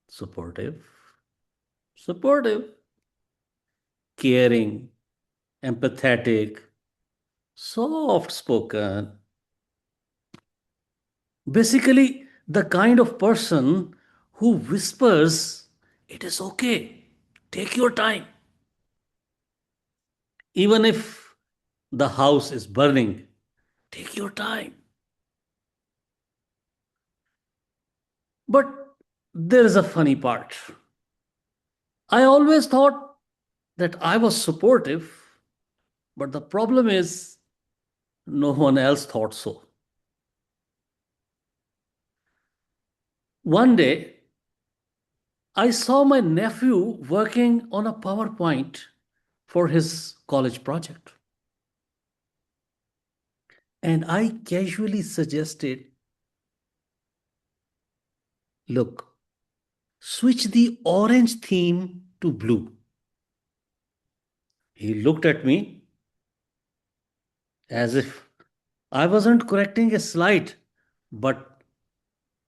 supportive, caring, empathetic, soft-spoken. Basically, the kind of person who whispers It is okay. Take your time. Even if the house is burning, take your time. But there is a funny part. I always thought that I was supportive, but the problem is no one else thought so. One day, I saw my nephew working on a PowerPoint for his college project. And I casually suggested, look, switch the orange theme to blue. He looked at me as if I wasn't correcting a slide, but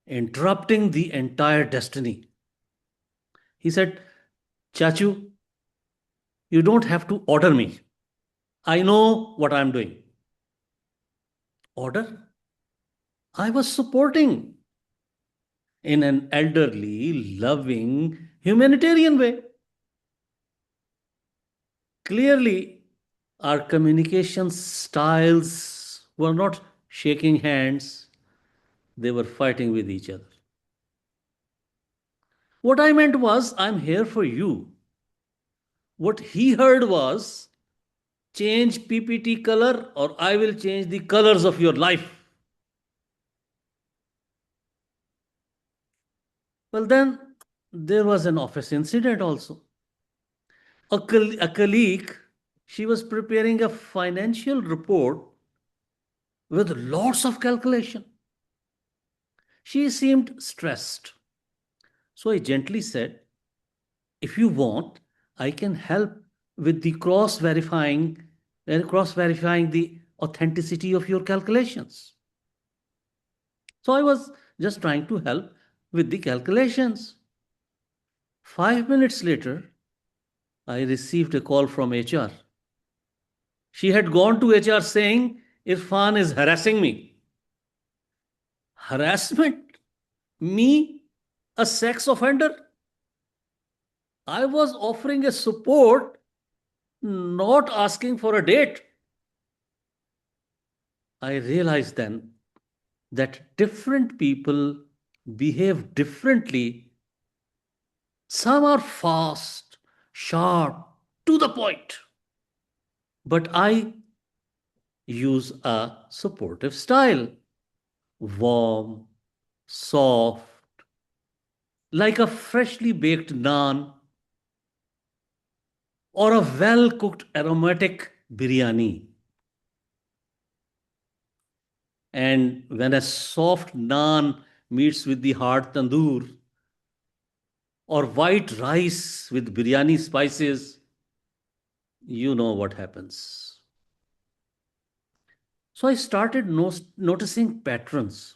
interrupting the entire destiny. He said, Chachu, you don't have to order me. I know what I'm doing. Order? I was supporting in an elderly, loving, humanitarian way. Clearly, our communication styles were not shaking hands, they were fighting with each other. What I meant was, I'm here for you. What he heard was, change PPT color or I will change the colors of your life. Well, then there was an office incident also. A colleague, she was preparing a financial report with lots of calculation. She seemed stressed. So I gently said, if you want, I can help with the cross-verifying the authenticity of your calculations. So I was just trying to help with the calculations. 5 minutes later, I received a call from HR. She had gone to HR saying, Irfan is harassing me. Harassment? Me? A sex offender? I was offering a support, not asking for a date. I realized then that different people behave differently. Some are fast, sharp, to the point. But I use a supportive style, warm, soft, like a freshly baked naan or a well-cooked aromatic biryani. And when a soft naan meets with the hard tandoor or white rice with biryani spices, you know what happens. So I started noticing patterns.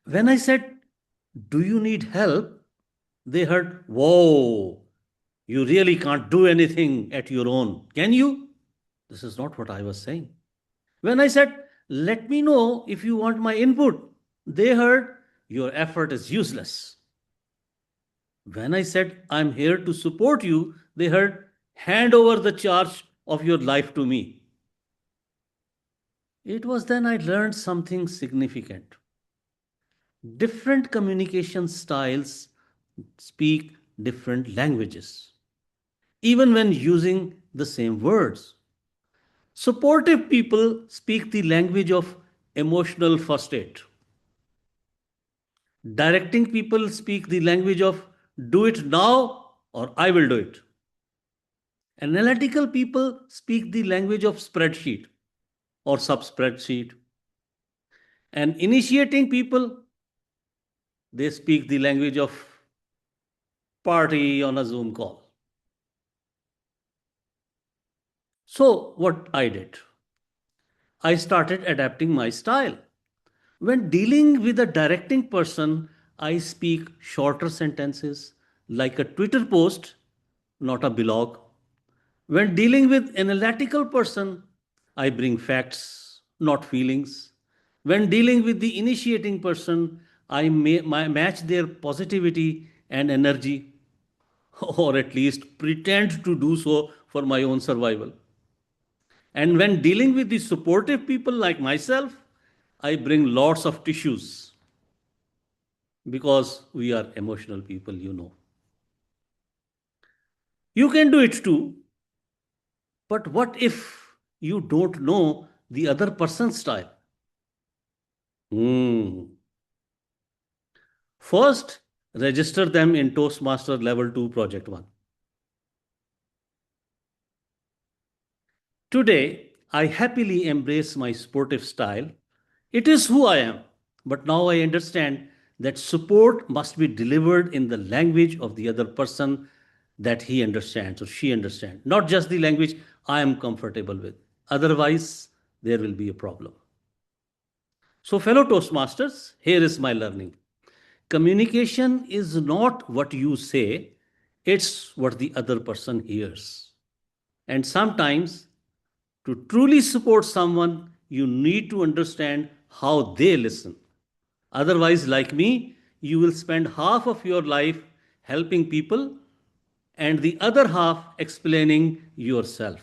When I said, do you need help? They heard, whoa, you really can't do anything at your own, can you? This is not what I was saying. When I said, let me know if you want my input, they heard, your effort is useless. When I said, I'm here to support you, they heard, hand over the charge of your life to me. It was then I learned something significant. Different communication styles speak different languages, even when using the same words. Supportive people speak the language of emotional first aid. Directing people speak the language of do it now or I will do it. Analytical people speak the language of spreadsheet or sub-spreadsheet. And initiating people, they speak the language of party on a Zoom call. So what I did, I started adapting my style. When dealing with a directing person, I speak shorter sentences like a Twitter post, not a blog. When dealing with an analytical person, I bring facts, not feelings. When dealing with the initiating person, I match their positivity and energy, or at least pretend to do so for my own survival. And when dealing with the supportive people like myself, I bring lots of tissues because we are emotional people, you know. You can do it too, but what if you don't know the other person's style? First, register them in Toastmaster Level 2 Project 1. Today, I happily embrace my sportive style. It is who I am, but now I understand that support must be delivered in the language of the other person that he understands or she understands, not just the language I am comfortable with. Otherwise, there will be a problem. So, fellow Toastmasters, here is my learning. Communication is not what you say, it's what the other person hears. And sometimes, to truly support someone, you need to understand how they listen. Otherwise, like me, you will spend half of your life helping people and the other half explaining yourself.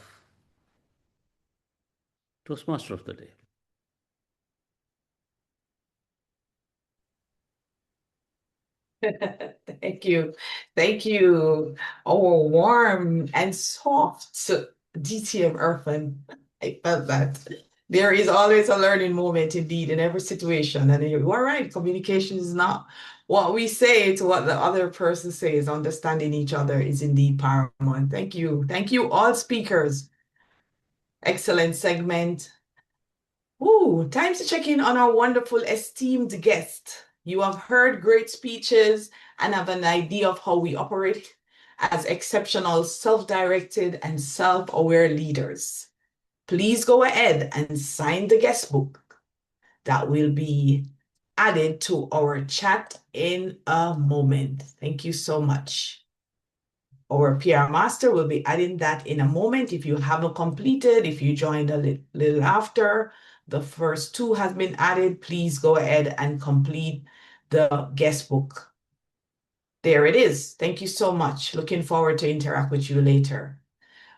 Toastmaster of the day. Thank you. Thank you. Oh, warm and soft DTM Irfan. I felt that. There is always a learning moment indeed in every situation. And you are right, communication is not what we say to what the other person says. Understanding each other is indeed paramount. Thank you. Thank you, all speakers. Excellent segment. Ooh, time to check in on our wonderful esteemed guest. You have heard great speeches and have an idea of how we operate as exceptional, self-directed, and self-aware leaders. Please go ahead and sign the guest book that will be added to our chat in a moment. Thank you so much. Our PR master will be adding that in a moment. If you haven't completed, if you joined a little after, the first two has been added, please go ahead and complete the guest book. There it is. Thank you so much. Looking forward to interact with you later.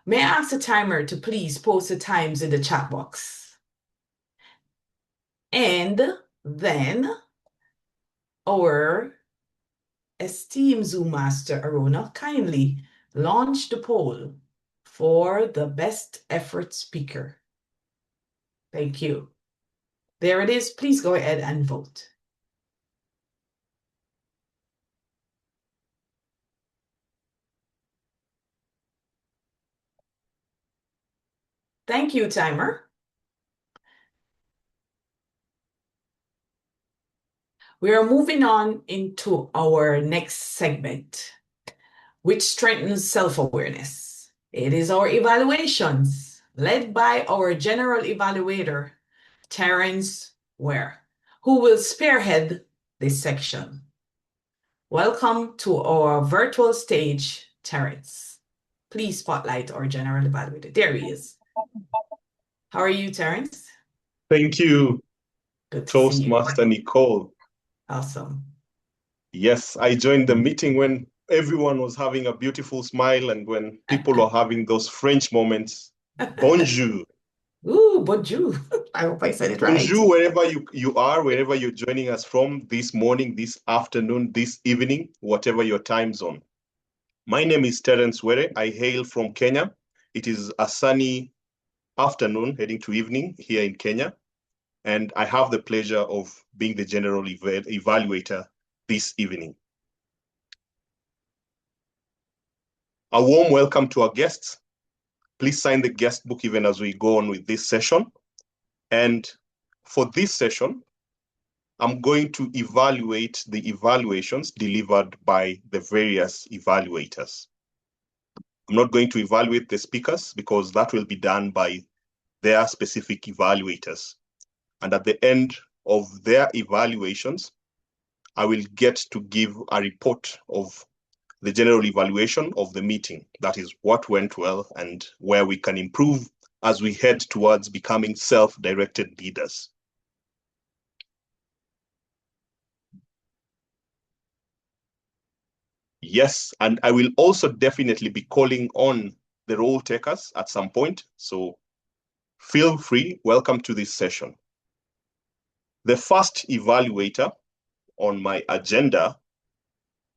May I ask the timer to please post the times in the chat box? And then our esteemed Zoom master, Arona, kindly launch the poll for the best effort speaker. Thank you. There it is. Please go ahead and vote. Thank you, timer. We are moving on into our next segment, which strengthens self-awareness. It is our evaluations, led by our general evaluator, Terrence, who will spearhead this section. Welcome to our virtual stage, Terrence. Please spotlight our general evaluator. There he is. How are you, Terrence? Thank you, Good to Toastmaster Nicole. Awesome. Yes, I joined the meeting when everyone was having a beautiful smile and when people were having those French moments. Bonjour. Ooh, bonjour. I hope I said it right. Bonjour, wherever you are, wherever you're joining us from this morning, this afternoon, this evening, whatever your time zone. My name is Terrence Were. I hail from Kenya. It is a sunny afternoon heading to evening here in Kenya. And I have the pleasure of being the general evaluator this evening. A warm welcome to our guests. Please sign the guest book even as we go on with this session. And for this session, I'm going to evaluate the evaluations delivered by the various evaluators. I'm not going to evaluate the speakers because that will be done by their specific evaluators. And at the end of their evaluations, I will get to give a report of the general evaluation of the meeting. That is what went well and where we can improve as we head towards becoming self-directed leaders. Yes, and I will also definitely be calling on the role takers at some point. So feel free, welcome to this session. The first evaluator on my agenda,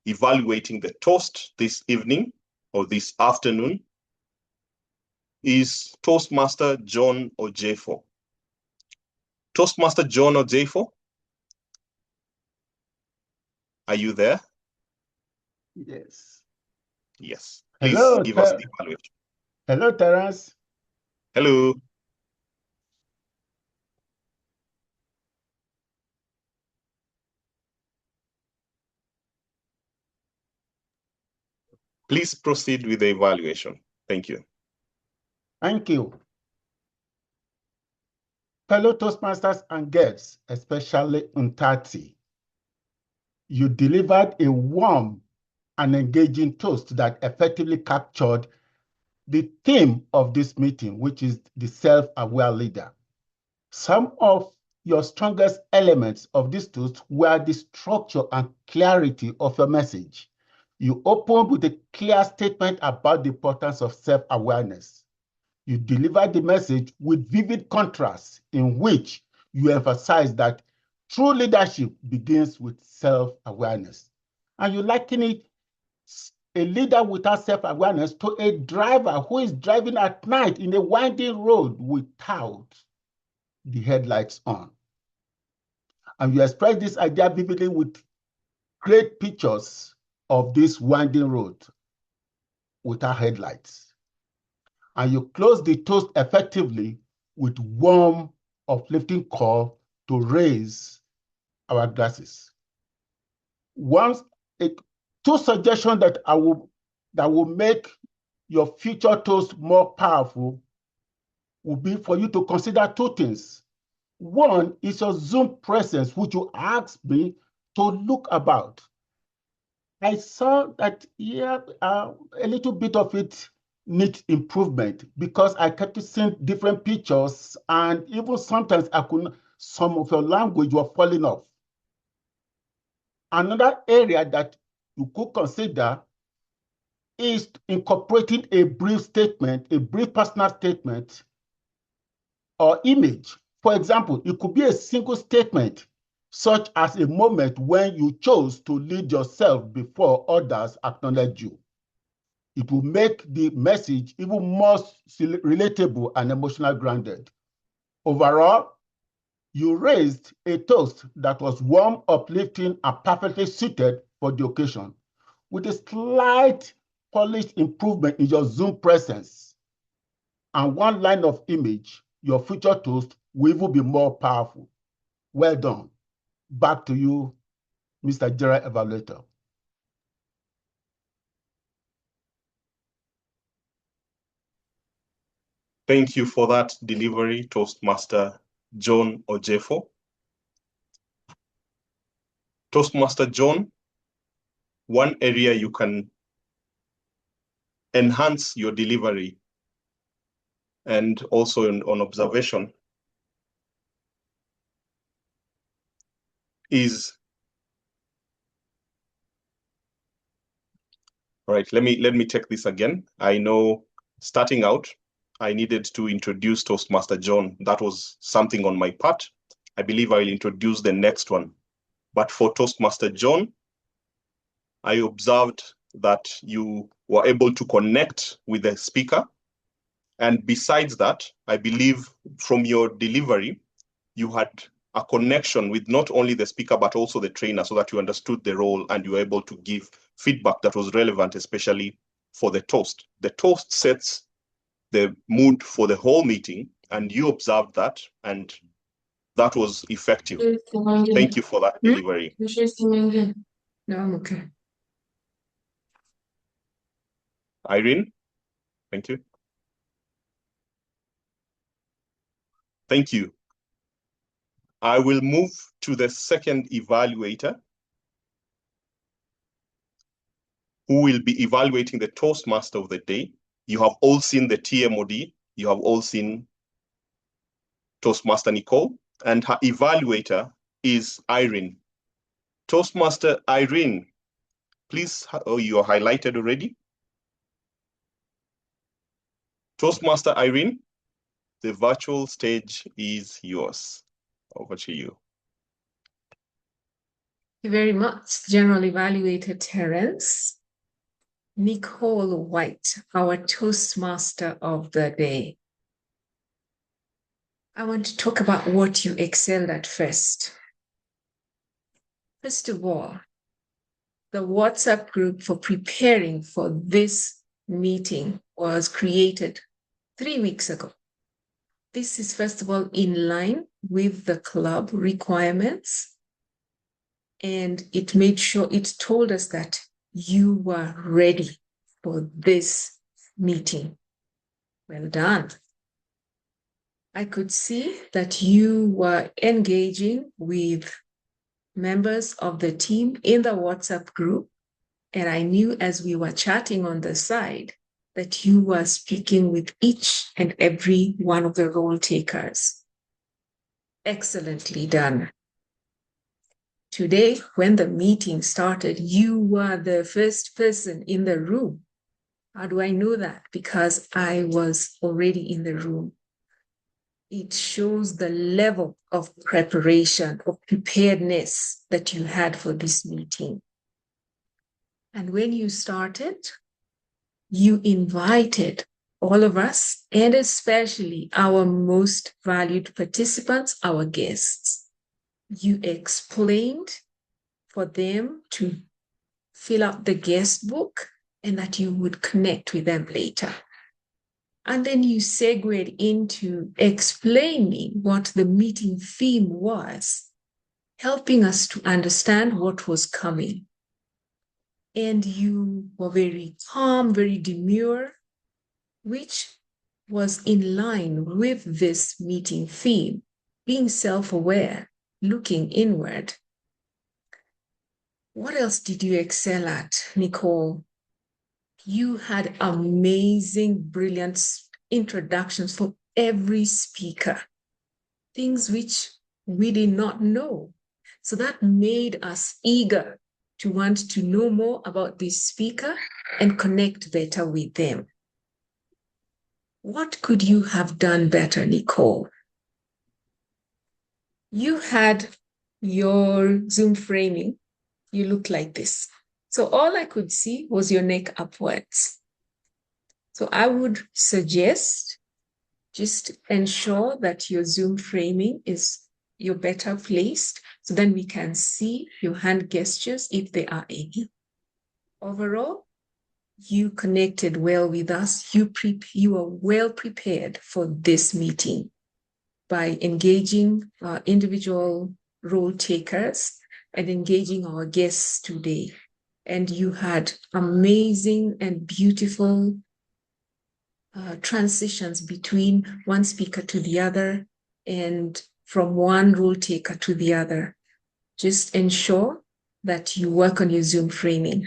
evaluating the toast this evening or this afternoon, is Toastmaster John Ojeifo. Toastmaster John Ojeifo, are you there? Yes. Yes. Please Hello, give us the evaluation. Hello, Terrence. Hello. Please proceed with the evaluation. Thank you. Thank you. Fellow Toastmasters and guests, especially Nthati, you delivered a warm and engaging toast that effectively captured the theme of this meeting, which is the self-aware leader. Some of your strongest elements of this toast were the structure and clarity of your message. You opened with a clear statement about the importance of self-awareness. You delivered the message with vivid contrast in which you emphasize that true leadership begins with self-awareness. And you liken it, a leader without self-awareness, to a driver who is driving at night in a winding road without the headlights on. And you express this idea vividly with great pictures of this winding road without headlights. And you close the toast effectively with warm, uplifting call to raise our glasses. Two suggestions that will make your future toast more powerful would be for you to consider two things. One is your Zoom presence, which you asked me to look about. I saw that a little bit of it needs improvement because I kept seeing different pictures, and even sometimes some of your language were falling off. Another area that you could consider is incorporating a brief statement, a brief personal statement or image. For example, it could be a single statement, such as a moment when you chose to lead yourself before others acknowledge you. It will make the message even more relatable and emotional grounded. Overall, you raised a toast that was warm, uplifting, and perfectly suited for the occasion, with a slight polished improvement in your Zoom presence and one line of image. Your future toast will even be more powerful. Well done. Back to you, Mr. General Evaluator. Thank you for that delivery, Toastmaster John Ojeifo. Toastmaster John, one area you can enhance your delivery and also on observation is, all right, let me take this again. I know starting out, I needed to introduce Toastmaster John. That was something on my part. I believe I'll introduce the next one. But for Toastmaster John, I observed that you were able to connect with the speaker. And besides that, I believe from your delivery, you had a connection with not only the speaker, but also the trainer, so that you understood the role and you were able to give feedback that was relevant, especially for the toast. The toast sets the mood for the whole meeting, and you observed that, and that was effective. Thank you for that delivery. Okay. Irene, thank you. Thank you. I will move to the second evaluator, who will be evaluating the Toastmaster of the day. You have all seen the TMOD. You have all seen Toastmaster Nicole, and her evaluator is Irene. Toastmaster Irene, Please, you are highlighted already. Toastmaster Irene, the virtual stage is yours. Over to you. Thank you very much, General Evaluator Terrence. Nicole Whyte, our Toastmaster of the day. I want to talk about what you excelled at first. First of all, the WhatsApp group for preparing for this meeting was created 3 weeks ago. This is, first of all, in line with the club requirements. And it made sure, it told us that you were ready for this meeting. Well done. I could see that you were engaging with members of the team in the WhatsApp group. And I knew as we were chatting on the side that you were speaking with each and every one of the role takers. Excellently done. Today, when the meeting started, you were the first person in the room. How do I know that? Because I was already in the room. It shows the level of preparation, of preparedness that you had for this meeting. And when you started, you invited all of us, and especially our most valued participants, our guests. You explained for them to fill out the guest book and that you would connect with them later. And then you segued into explaining what the meeting theme was, helping us to understand what was coming. And you were very calm, very demure, which was in line with this meeting theme, being self-aware, looking inward. What else did you excel at, Nicole? You had amazing, brilliant introductions for every speaker, things which we did not know. So that made us eager to want to know more about this speaker and connect better with them. What could you have done better, Nicole? You had your Zoom framing. You look like this. So all I could see was your neck upwards. So I would suggest just ensure that your Zoom framing is you're better placed so then we can see your hand gestures if there are any. Overall, you connected well with us. You are well prepared for this meeting by engaging individual role takers and engaging our guests today. And you had amazing and beautiful transitions between one speaker to the other and from one role taker to the other. Just ensure that you work on your Zoom framing.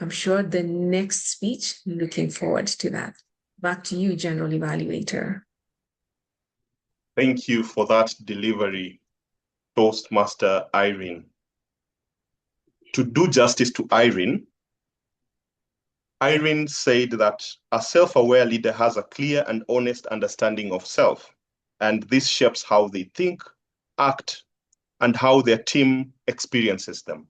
I'm sure the next speech, looking forward to that. Back to you, General Evaluator. Thank you for that delivery, Toastmaster Irene. To do justice to Irene, Irene said that a self-aware leader has a clear and honest understanding of self, and this shapes how they think, act, and how their team experiences them.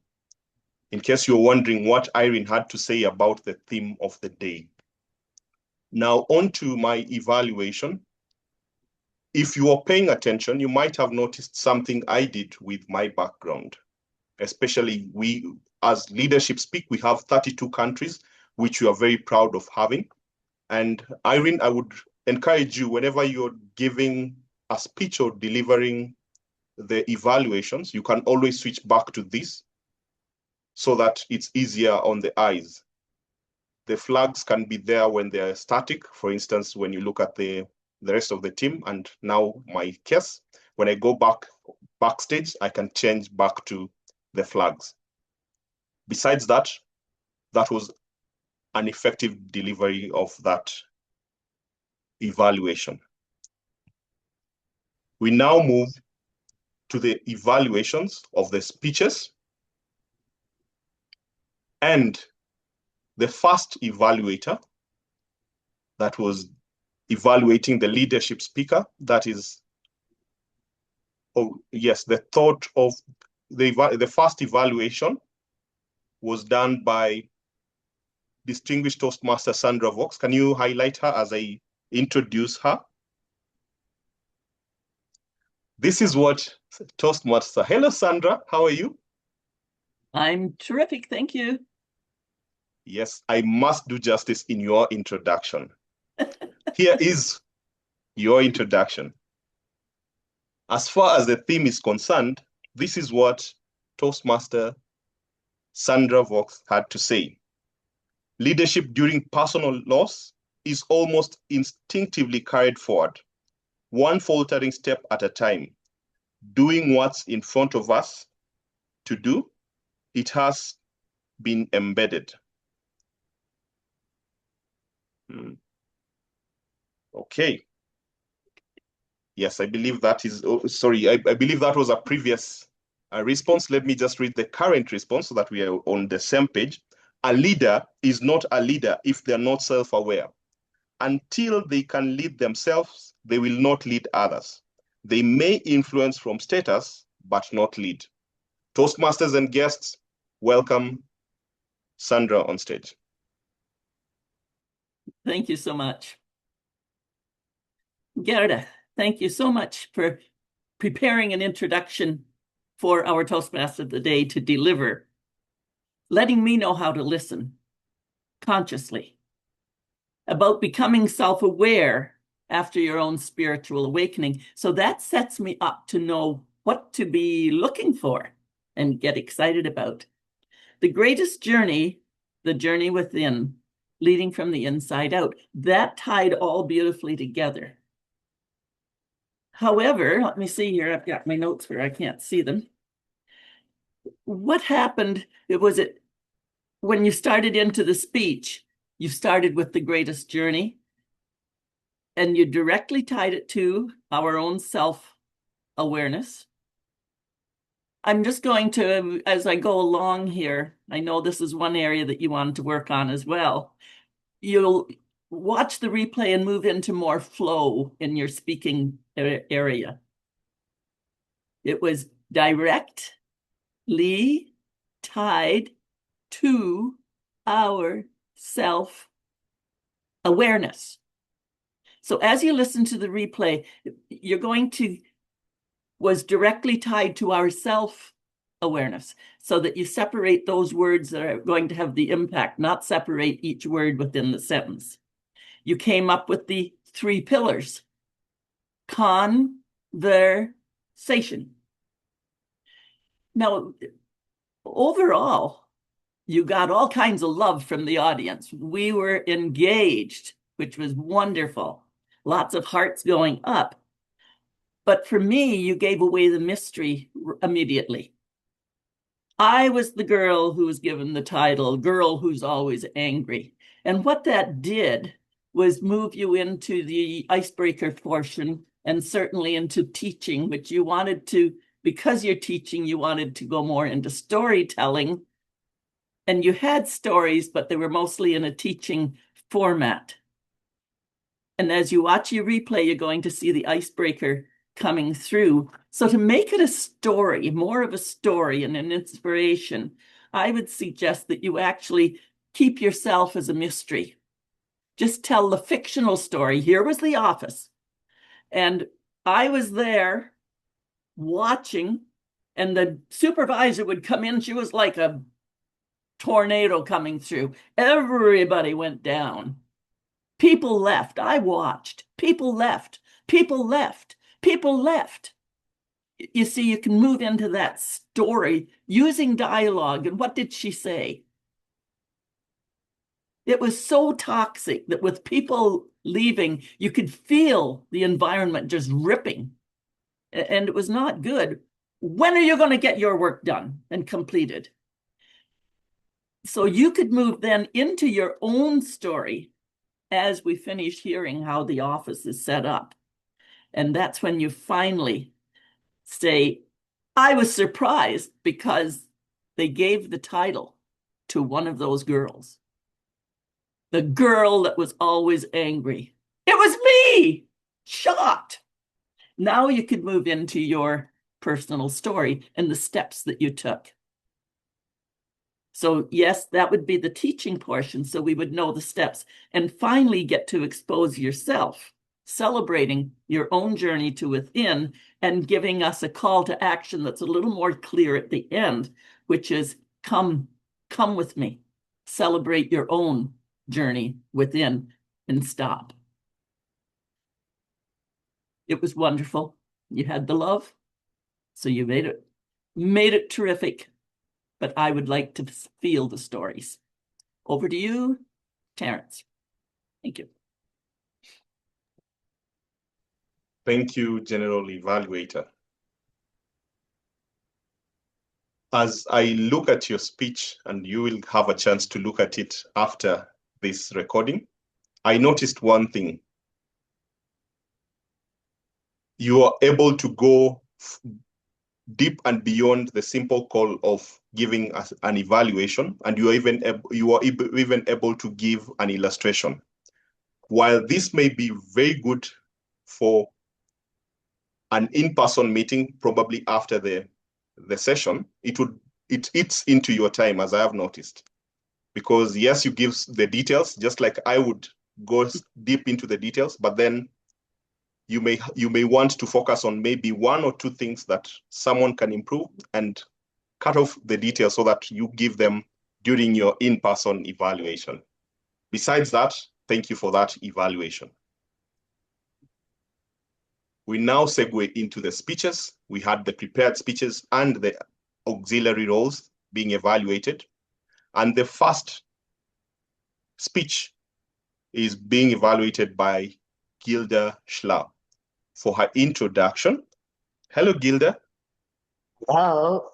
In case you're wondering what Irene had to say about the theme of the day. Now on to my evaluation. If you are paying attention, you might have noticed something I did with my background. Especially we, as leadership speak, we have 32 countries, which we are very proud of having. And Irene, I would encourage you, whenever you're giving a speech or delivering the evaluations, you can always switch back to this so that it's easier on the eyes. The flags can be there when they're static. For instance, when you look at the rest of the team, and now my case, when I go backstage, I can change back to the flags. Besides that, that was an effective delivery of that evaluation. We now move to the evaluations of the speeches. And the first evaluator that was evaluating the leadership speaker, that is, oh yes, the thought of the first evaluation was done by distinguished Toastmaster Sandra Valks. Can you highlight her as I introduce her? This is what Toastmaster. Hello, Sandra. How are you? I'm terrific. Thank you. Yes, I must do justice in your introduction. Here is your introduction. As far as the theme is concerned, this is what Toastmaster Sandra Valks had to say. Leadership during personal loss is almost instinctively carried forward, one faltering step at a time, doing what's in front of us to do. It has been embedded. Okay. Yes, I believe that is, sorry, I believe that was a previous response. Let me just read the current response so that we are on the same page. A leader is not a leader if they're not self-aware. Until they can lead themselves, they will not lead others. They may influence from status, but not lead. Toastmasters and guests, welcome Sandra on stage. Thank you so much. Guerdah, thank you so much for preparing an introduction for our Toastmaster of the Day to deliver, letting me know how to listen consciously, about becoming self-aware after your own spiritual awakening. So that sets me up to know what to be looking for and get excited about. The greatest journey, the journey within, leading from the inside out, that tied all beautifully together. However, let me see here. I've got my notes where I can't see them. What happened, when you started into the speech, you started with the greatest journey, and you directly tied it to our own self-awareness. I'm just going to, as I go along here, I know this is one area that you wanted to work on as well. You'll watch the replay and move into more flow in your speaking area. It was directly tied to our self-awareness. So as you listen to the replay, you're going to, was directly tied to our self-awareness, so that you separate those words that are going to have the impact, not separate each word within the sentence. You came up with the 3 pillars. Conversation. Now, overall, you got all kinds of love from the audience. We were engaged, which was wonderful. Lots of hearts going up. But for me, you gave away the mystery immediately. I was the girl who was given the title, Girl Who's Always Angry. And what that did was move you into the icebreaker portion, and certainly into teaching, which you wanted to, because you're teaching, you wanted to go more into storytelling. And you had stories, but they were mostly in a teaching format. And as you watch your replay, you're going to see the icebreaker coming through. So to make it a story, more of a story and an inspiration, I would suggest that you actually keep yourself as a mystery. Just tell the fictional story. Here was the office, and I was there watching, and the supervisor would come in. She was like a tornado coming through. Everybody went down. People left. I watched. People left. People left. People left. You see, you can move into that story using dialogue. And what did she say? It was so toxic that with people leaving, you could feel the environment just ripping. And it was not good. When are you going to get your work done and completed? So you could move then into your own story as we finish hearing how the office is set up. And that's when you finally say, I was surprised because they gave the title to one of those girls. The girl that was always angry. It was me! Shocked. Now you could move into your personal story and the steps that you took. So yes, that would be the teaching portion, so we would know the steps and finally get to expose yourself, celebrating your own journey to within and giving us a call to action that's a little more clear at the end, which is come with me, celebrate your own journey within and stop. It was wonderful. You had the love, so you made it terrific. But I would like to feel the stories. Over to you, Terrence. Thank you. Thank you, General Evaluator. As I look at your speech, and you will have a chance to look at it after this recording, I noticed one thing. You are able to go deep and beyond the simple call of giving us an evaluation, and you are even able to give an illustration. While this may be very good for an in-person meeting, probably after the session, it eats into your time, as I have noticed. Because yes, you give the details, just like I would go deep into the details, but then you may want to focus on maybe one or two things that someone can improve and cut off the details so that you give them during your in-person evaluation. Besides that, thank you for that evaluation. We now segue into the speeches. We had the prepared speeches and the auxiliary roles being evaluated. And the first speech is being evaluated by Guerdah for her introduction. Hello, Guerdah. Hello.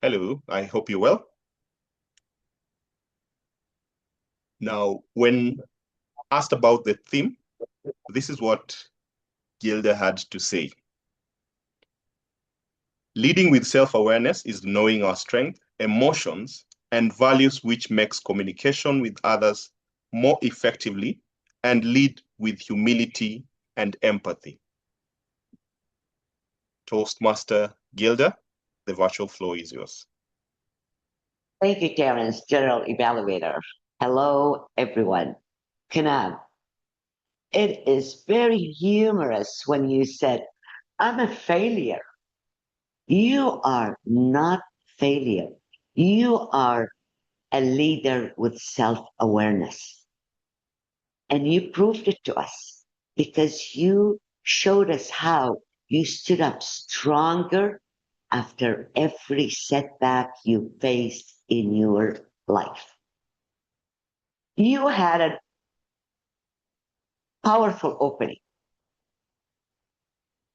Hello, I hope you're well. Now, when asked about the theme, this is what Guerdah had to say. Leading with self-awareness is knowing our strength, emotions, and values, which makes communication with others more effectively and lead with humility and empathy. Toastmaster Guerdah, the virtual floor is yours. Thank you, Terrence, General Evaluator. Hello, everyone. Kanav, it is very humorous when you said, I'm a failure. You are not failure. You are a leader with self-awareness. And you proved it to us because you showed us how you stood up stronger after every setback you faced in your life. You had a powerful opening.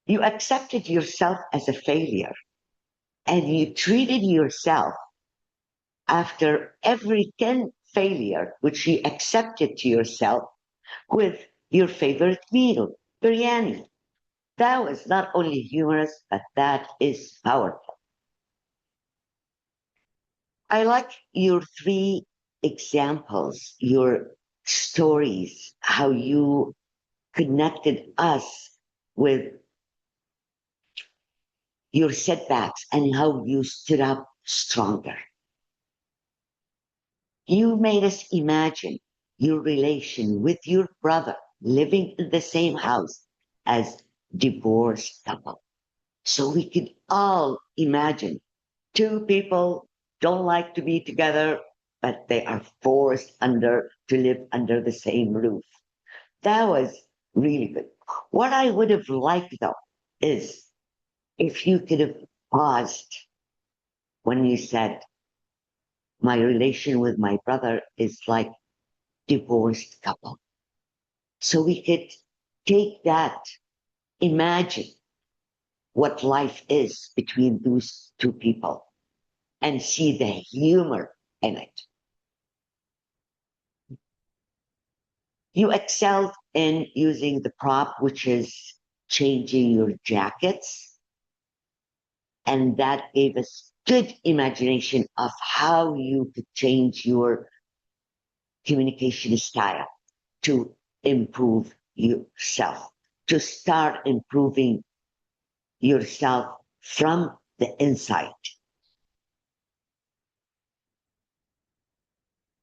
You accepted yourself as a failure, and you treated yourself after every 10 failure, which you accepted to yourself, with your favorite meal, biryani. That was not only humorous, but that is powerful. I like your 3 examples, your stories, how you connected us with your setbacks and how you stood up stronger. You made us imagine your relation with your brother living in the same house as divorced couple. So we could all imagine 2 people don't like to be together, but they are forced to live under the same roof. That was really good. What I would have liked, though, is if you could have paused when you said, my relation with my brother is like divorced couple. So we could take that, imagine what life is between those 2 people and see the humor in it. You excelled in using the prop, which is changing your jackets. And that gave us good imagination of how you could change your communication style to improve yourself, to start improving yourself from the inside.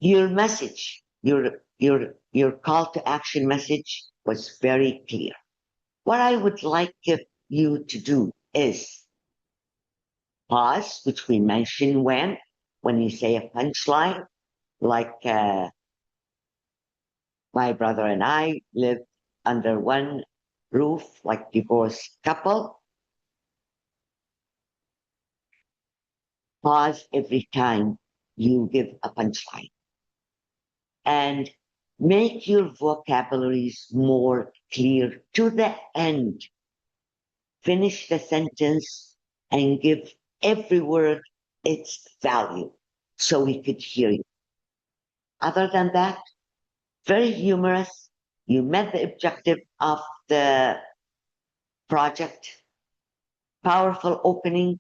Your message, your call to action message was very clear. What I would like you to do is pause, which we mentioned when you say a punchline, like my brother and I lived under one roof, like divorced couple. Pause every time you give a punchline. And make your vocabularies more clear to the end. Finish the sentence and give every word its value so we could hear you. Other than that, very humorous. You met the objective of the project. Powerful opening.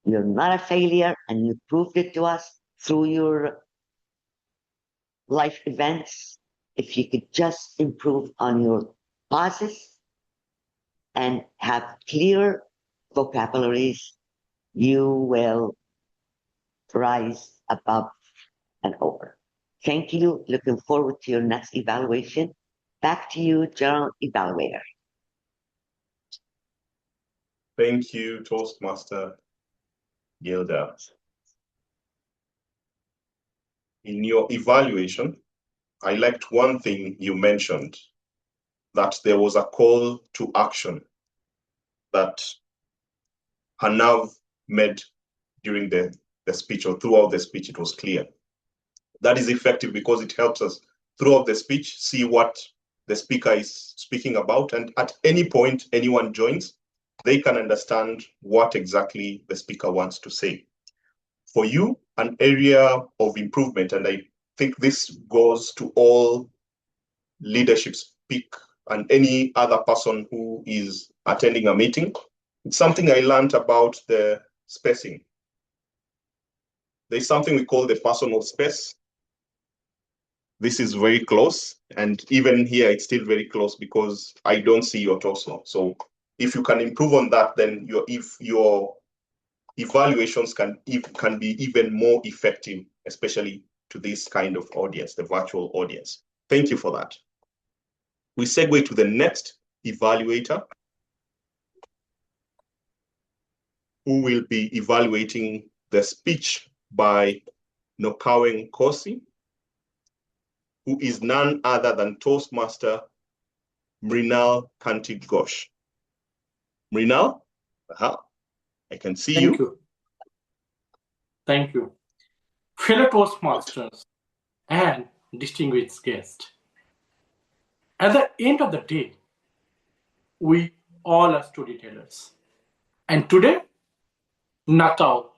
You're not a failure, and you proved it to us through your life events. If you could just improve on your pauses and have clear vocabularies, you will rise above and over. Thank you. Looking forward to your next evaluation. Back to you, General Evaluator. Thank you, Toastmaster Guerdah. In your evaluation, I liked one thing you mentioned, that there was a call to action that Kanav made during the speech, or throughout the speech. It was clear. That is effective because it helps us throughout the speech see what the speaker is speaking about, and at any point anyone joins, they can understand what exactly the speaker wants to say. For you, an area of improvement, and I think this goes to all leadership speak and any other person who is attending a meeting, it's something I learned about the spacing. There's something we call the personal space. This is very close, and even here it's still very close because I don't see your torso. So if you can improve on that, then your evaluations can be even more effective, especially to this kind of audience, the virtual audience. Thank you for that. We segue to the next evaluator, who will be evaluating the speech by Nocawe Nkosi, who is none other than Toastmaster Mrinal Kanti-Ghosh. Mrinal, I can see you. Thank you. Thank you. Fellow Toastmasters and distinguished guests, at the end of the day, we all are storytellers. And today, Nocawe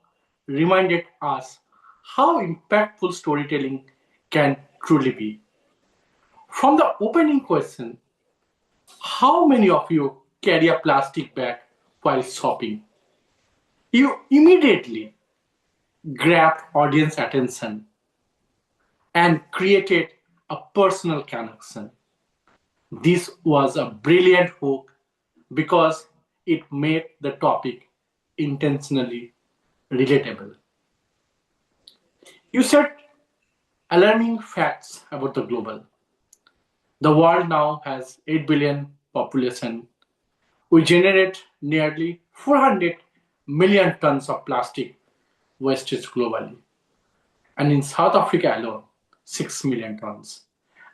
reminded us how impactful storytelling can truly be. From the opening question, how many of you carry a plastic bag while shopping? You immediately grabbed audience attention and created a personal connection. This was a brilliant hook because it made the topic intentionally relatable. You said alarming facts about the global. The world now has 8 billion population. We generate nearly 400 million tons of plastic wastage globally. And in South Africa alone, 6 million tons.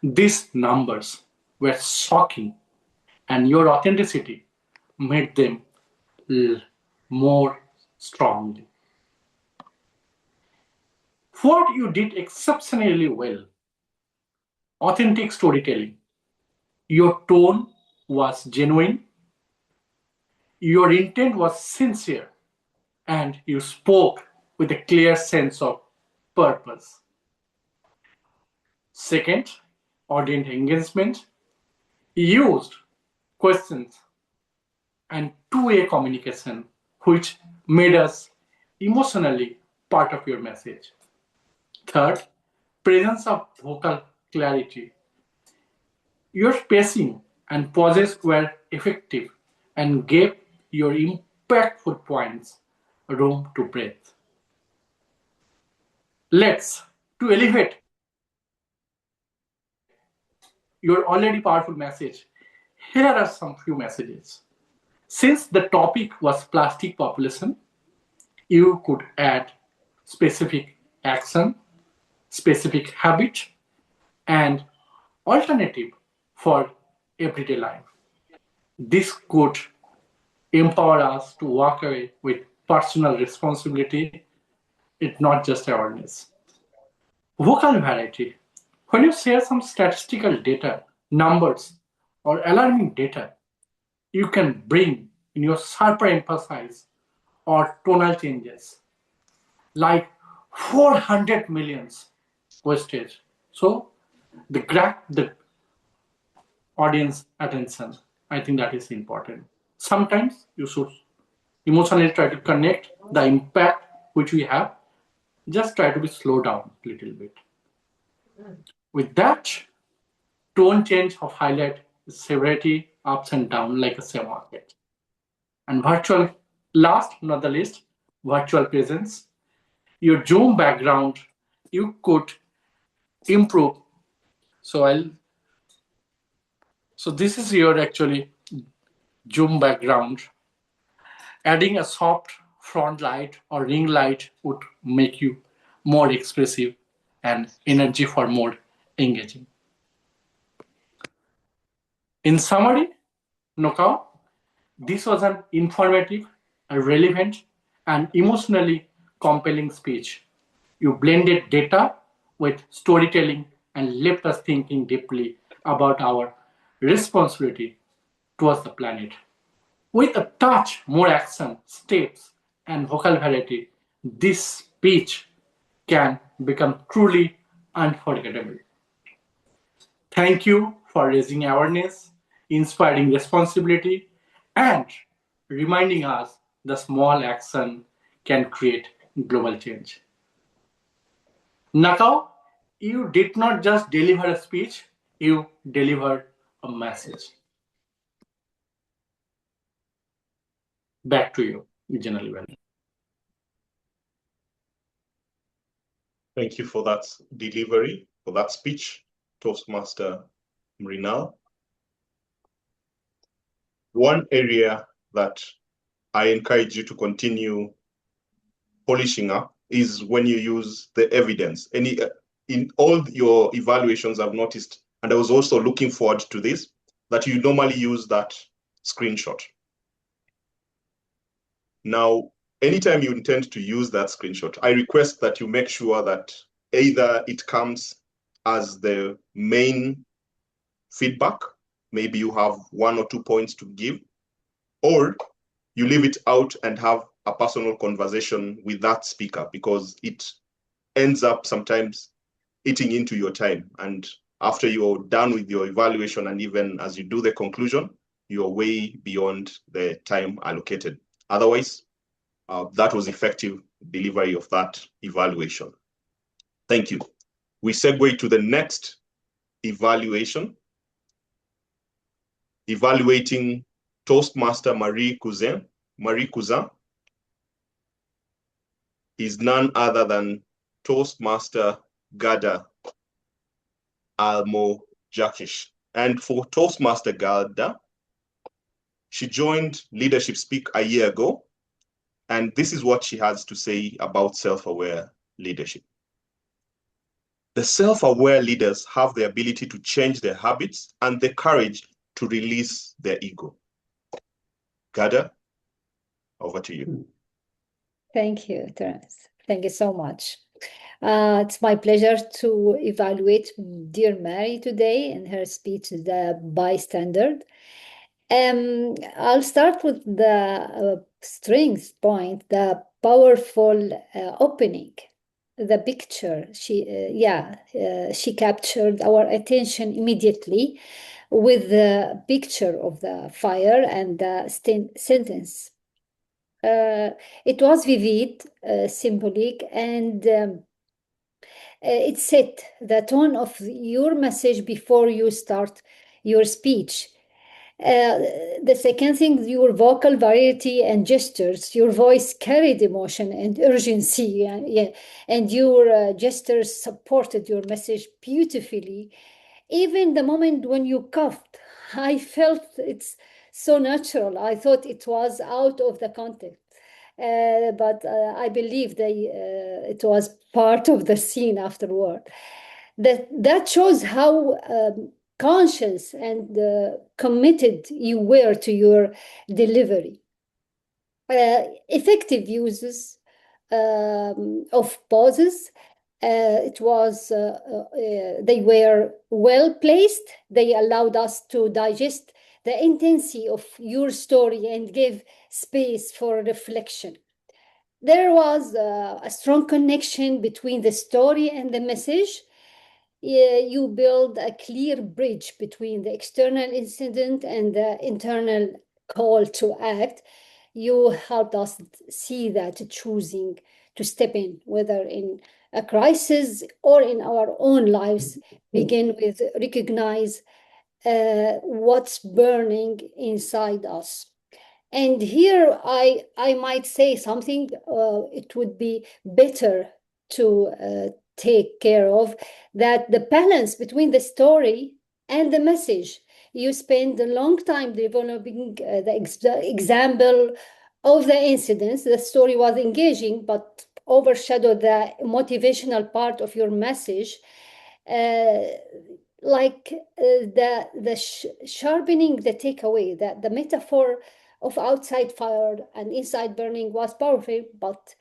These numbers were shocking, and your authenticity made them more strongly. What you did exceptionally well, authentic storytelling. Your tone was genuine, your intent was sincere, and you spoke with a clear sense of purpose. Second, audience engagement. You used questions and two-way communication, which made us emotionally part of your message. Third, presence of vocal clarity. Your pacing and pauses were effective and gave your impactful points room to breathe. To elevate your already powerful message, here are some few messages. Since the topic was plastic population, you could add specific action, specific habit, and alternative for everyday life. This could empower us to walk away with personal responsibility. It's not just awareness. Vocal variety. When you share some statistical data, numbers, or alarming data, you can bring in your sharper emphasis or tonal changes, like 400 millions wastage. So grab the audience attention. I think that is important. Sometimes you should emotionally try to connect the impact which we have. Just try to be slow down a little bit. With that, tone change of highlight severity ups and down like a share market. And virtual, last not the least, virtual presence. Your Zoom background, you could improve. So this is your actually Zoom background. Adding a soft front light or ring light would make you more expressive and energy for more engaging. In summary, Nocawe, this was an informative, relevant, and emotionally compelling speech. You blended data with storytelling and left us thinking deeply about our responsibility towards the planet. With a touch more action, steps, and vocal variety, this speech can become truly unforgettable. Thank you for raising awareness, inspiring responsibility, and reminding us the small action can create global change. Nocawe, you did not just deliver a speech, you delivered a message. Back to you, General Well. Thank you for that delivery, for that speech, Toastmaster Mrinal. One area that I encourage you to continue polishing up is when you use the evidence. In all your evaluations, I've noticed, and I was also looking forward to this, that you normally use that screenshot. Now, anytime you intend to use that screenshot, I request that you make sure that either it comes as the main feedback, maybe you have 1 or 2 points to give, or you leave it out and have a personal conversation with that speaker, because it ends up sometimes eating into your time. And after you're done with your evaluation, and even as you do the conclusion, you're way beyond the time allocated. Otherwise, that was effective delivery of that evaluation. Thank you. We segue to the next evaluation. Evaluating Toastmaster Marie Cusin. Marie Cusin is none other than Toastmaster Guerdah Almo-Jakish. And for Toastmaster Guerdah, she joined Leadership Speak a year ago, and this is what she has to say about self-aware leadership. The self-aware leaders have the ability to change their habits and the courage to release their ego. Guerdah, over to you. Thank you, Terrence. Thank you so much. It's my pleasure to evaluate dear Mary today in her speech, the Bystander. I'll start with the strength point, the powerful opening, the picture. She captured our attention immediately with the picture of the fire and the sentence. It was vivid, symbolic, and it set the tone of your message before you start your speech. The second thing, your vocal variety and gestures. Your voice carried emotion and urgency, and your gestures supported your message beautifully. Even the moment when you coughed, I felt it's so natural. I thought it was out of the context. But I believe it was part of the scene afterward. That shows how conscious and committed you were to your delivery. Effective uses of pauses. They were well placed. They allowed us to digest the intensity of your story and give space for reflection. There was a strong connection between the story and the message. You build a clear bridge between the external incident and the internal call to act. You helped us see that choosing to step in, whether in a crisis or in our own lives, begin with recognize what's burning inside us. And here I might say something it would be better to take care of, that the balance between the story and the message. You spend a long time developing the example of the incidents. The story was engaging, but overshadowed the motivational part of your message. Sharpening the takeaway, that the metaphor of outside fire and inside burning was powerful, but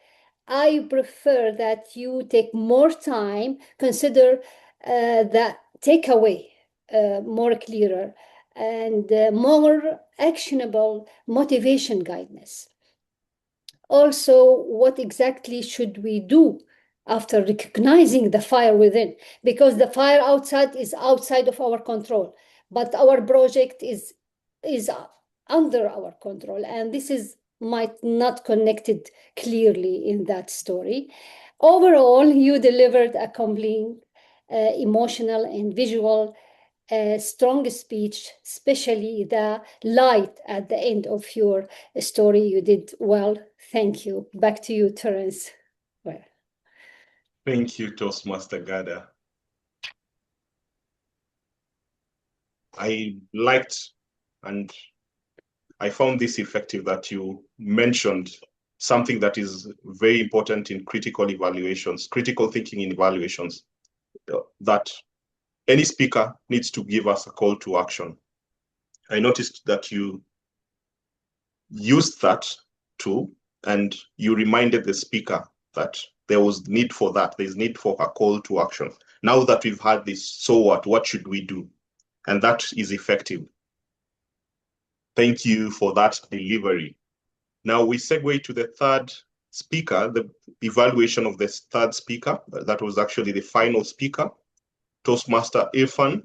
I prefer that you take more time, consider the takeaway more clearer and more actionable motivation guidance. Also, what exactly should we do after recognizing the fire within? Because the fire outside is outside of our control, but our project is under our control, and this might not connected clearly in that story. Overall, you delivered a compelling, emotional and visual, strong speech, especially the light at the end of your story. You did well. Thank you. Back to you, Terrence. Well. Thank you, Toastmaster Guerdah. I liked and I found this effective that you mentioned something that is very important in critical evaluations, critical thinking in evaluations, that any speaker needs to give us a call to action. I noticed that you used that too, and you reminded the speaker that there was need for that. There's need for a call to action. Now that we've had this, so what? What should we do? And that is effective. Thank you for that delivery. Now we segue to the third speaker, the evaluation of the third speaker. That was actually the final speaker, Toastmaster Irfan.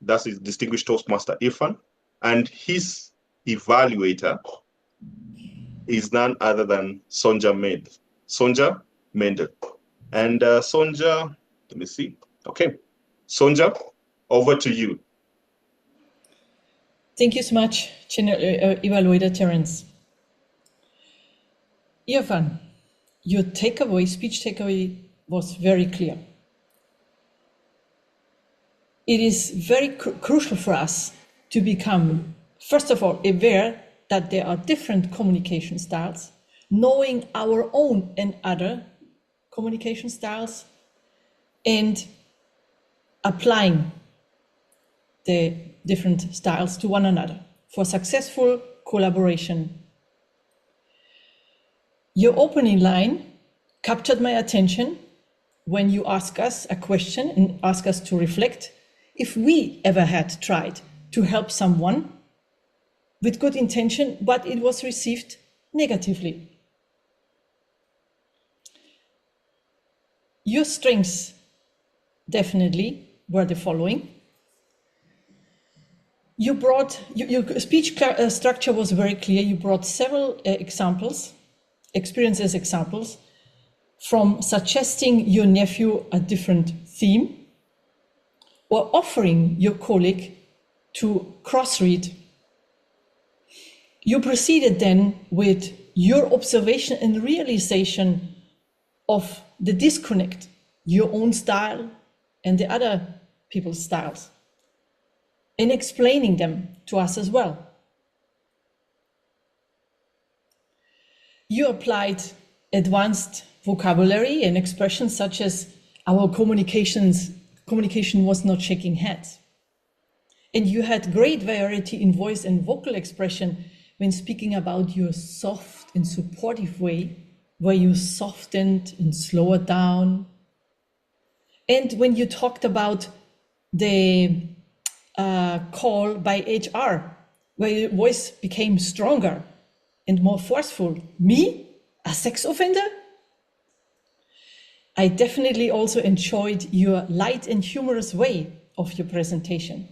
That's his distinguished Toastmaster Irfan. And his evaluator is none other than Sonja Mendel. And Sonja, let me see. Okay. Sonja, over to you. Thank you so much, Evaluator Terrence. Irfan, your speech takeaway was very clear. It is very crucial for us to become, first of all, aware that there are different communication styles, knowing our own and other communication styles, and applying the different styles to one another for successful collaboration. Your opening line captured my attention when you asked us a question and asked us to reflect if we ever had tried to help someone with good intention, but it was received negatively. Your strengths definitely were the following: You brought, your speech structure was very clear. You brought several examples, experiences examples, from suggesting your nephew a different theme or offering your colleague to cross-read. You proceeded then with your observation and realization of the disconnect, your own style and the other people's styles, and explaining them to us as well. You applied advanced vocabulary and expressions such as our communication was not shaking hands. And you had great variety in voice and vocal expression when speaking about your soft and supportive way, where you softened and slowed down. And when you talked about the call by HR, where your voice became stronger and more forceful. Me, a sex offender? I definitely also enjoyed your light and humorous way of your presentation.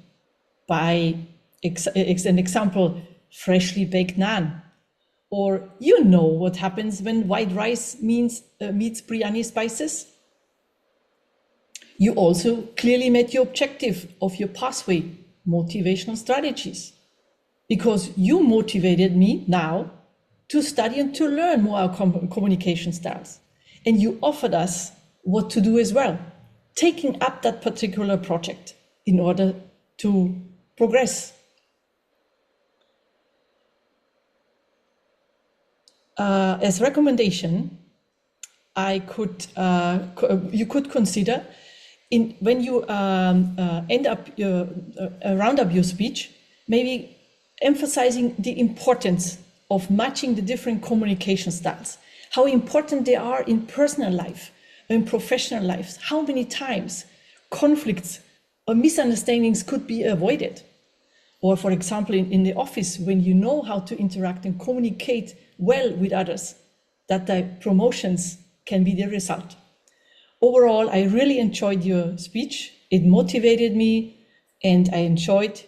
By an example, freshly baked naan. Or you know what happens when white rice meets biryani spices? You also clearly met your objective of your pathway, motivational strategies, because you motivated me now to study and to learn more our communication styles. And you offered us what to do as well, taking up that particular project in order to progress. As recommendation, you could consider when you round up your speech, maybe emphasizing the importance of matching the different communication styles, how important they are in personal life, in professional lives, how many times conflicts or misunderstandings could be avoided. Or for example, in the office, when you know how to interact and communicate well with others, that the promotions can be the result. Overall, I really enjoyed your speech. It motivated me, and I enjoyed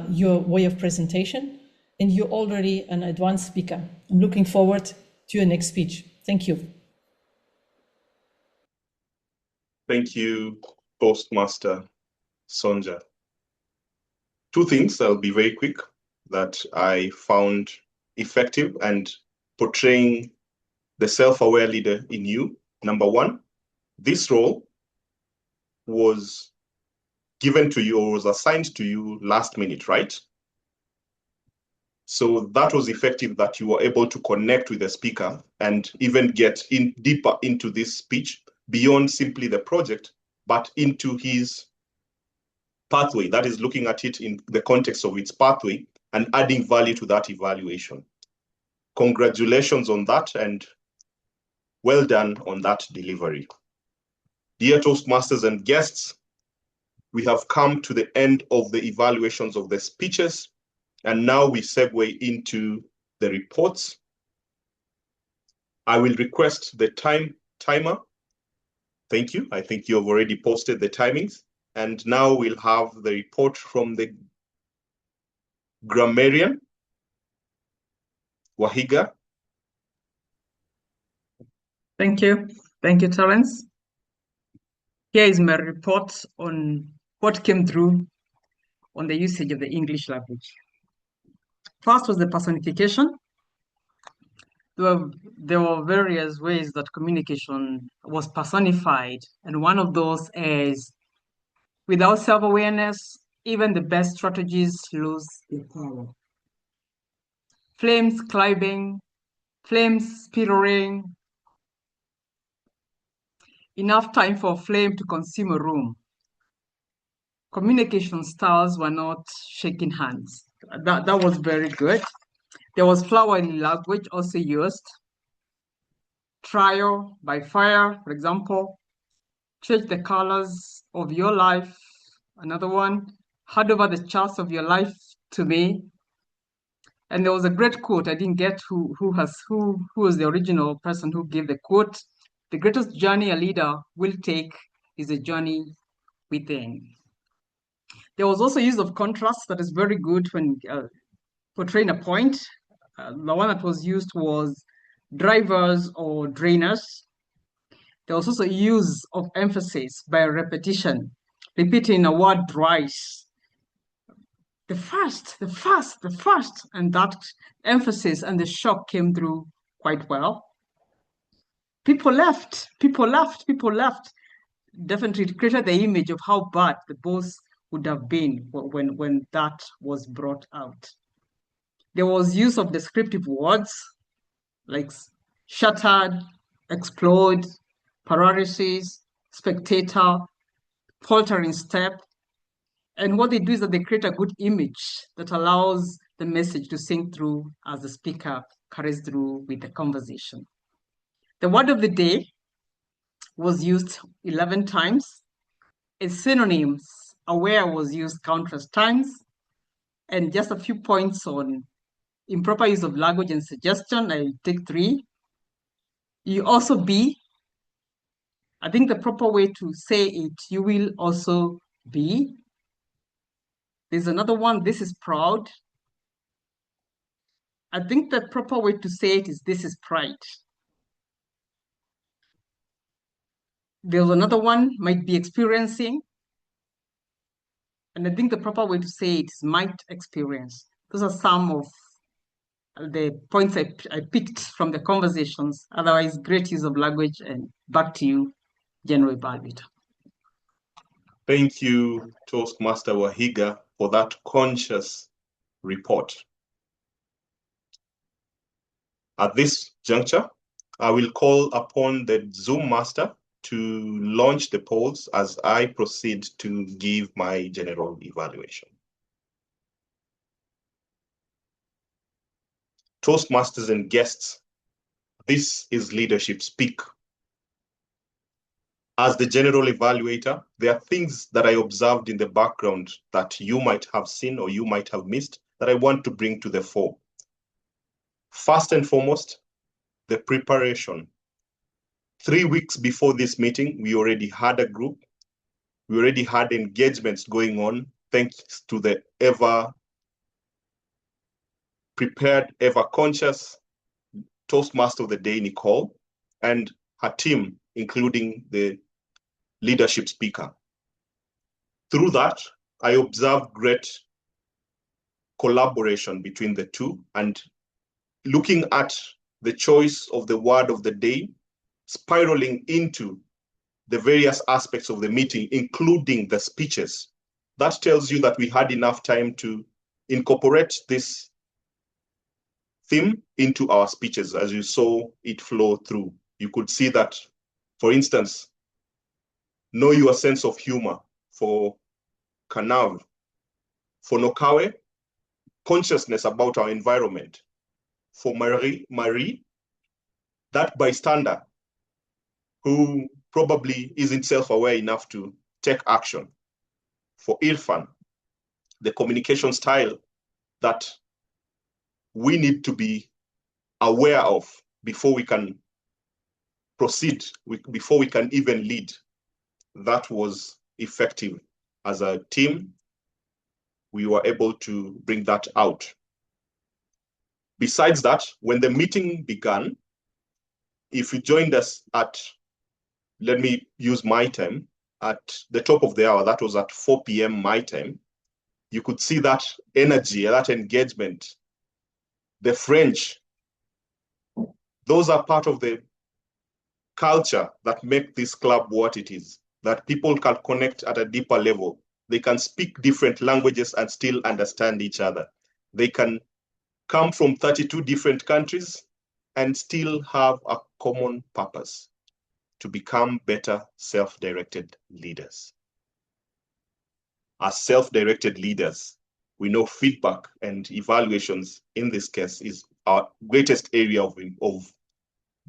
your way of presentation. And you're already an advanced speaker. I'm looking forward to your next speech. Thank you. Thank you, Toastmaster Sonja. Two things, I'll be very quick, that I found effective and portraying the self-aware leader in you. Number one, this role was given to you or was assigned to you last minute, right? So that was effective, that you were able to connect with the speaker and even get in deeper into this speech beyond simply the project, but into his pathway, that is looking at it in the context of its pathway and adding value to that evaluation. Congratulations on that and well done on that delivery. Dear Toastmasters and guests, we have come to the end of the evaluations of the speeches, and now we segue into the reports. I will request the timer. Thank you. I think you have already posted the timings. And now we'll have the report from the grammarian, Wahiga. Thank you. Thank you, Terrence. Here is my report on what came through on the usage of the English language. First was the personification. There were various ways that communication was personified, and one of those is without self-awareness, even the best strategies lose their power. Flames climbing, flames spiraling. Enough time for a flame to consume a room. Communication styles were not shaking hands. That was very good. There was flowery language also used. Trial by fire, for example. Change the colors of your life. Another one. Hand over the charts of your life to me. And there was a great quote. I didn't get who was the original person who gave the quote. The greatest journey a leader will take is a journey within. There was also use of contrast that is very good when portraying a point. The one that was used was drivers or drainers. There was also use of emphasis by repetition, repeating a word twice. The first, and that emphasis and the shock came through quite well. People left. Definitely it created the image of how bad the boss would have been when that was brought out. There was use of descriptive words like shattered, explode, paralysis, spectator, faltering step. And what they do is that they create a good image that allows the message to sink through as the speaker carries through with the conversation. The word of the day was used 11 times. Its synonyms, aware was used countless times. And just a few points on improper use of language and suggestion. I'll take 3. You also be. I think the proper way to say it, you will also be. There's another one, this is proud. I think the proper way to say it is this is pride. There's another one, might be experiencing. And I think the proper way to say it is might experience. Those are some of the points I picked from the conversations. Otherwise, great use of language. And back to you, General Evaluator. Thank you, Toastmaster Wahiga, for that conscious report. At this juncture, I will call upon the Zoom master to launch the polls as I proceed to give my general evaluation. Toastmasters and guests, this is Leadership Speak. As the general evaluator, there are things that I observed in the background that you might have seen or you might have missed that I want to bring to the fore. First and foremost, the preparation. 3 weeks before this meeting, we already had a group. We already had engagements going on, thanks to the ever-prepared, ever-conscious Toastmaster of the Day, Nicole, and her team, including the leadership speaker. Through that, I observed great collaboration between the two, and looking at the choice of the word of the day, spiraling into the various aspects of the meeting, including the speeches. That tells you that we had enough time to incorporate this theme into our speeches as you saw it flow through. You could see that, for instance, know your sense of humor for Kanav, for Nocawe, consciousness about our environment, for Marie, that bystander who probably isn't self-aware enough to take action, for Irfan, the communication style that we need to be aware of before we can proceed, before we can even lead. That was effective. As a team, we were able to bring that out. Besides that, when the meeting began, if you joined us at, let me use my time, at the top of the hour, that was at 4 p.m. my time, you could see that energy, that engagement. The French, those are part of the culture that make this club what it is, that people can connect at a deeper level. They can speak different languages and still understand each other. They can come from 32 different countries and still have a common purpose: to become better self-directed leaders. As self-directed leaders, we know feedback and evaluations in this case is our greatest area of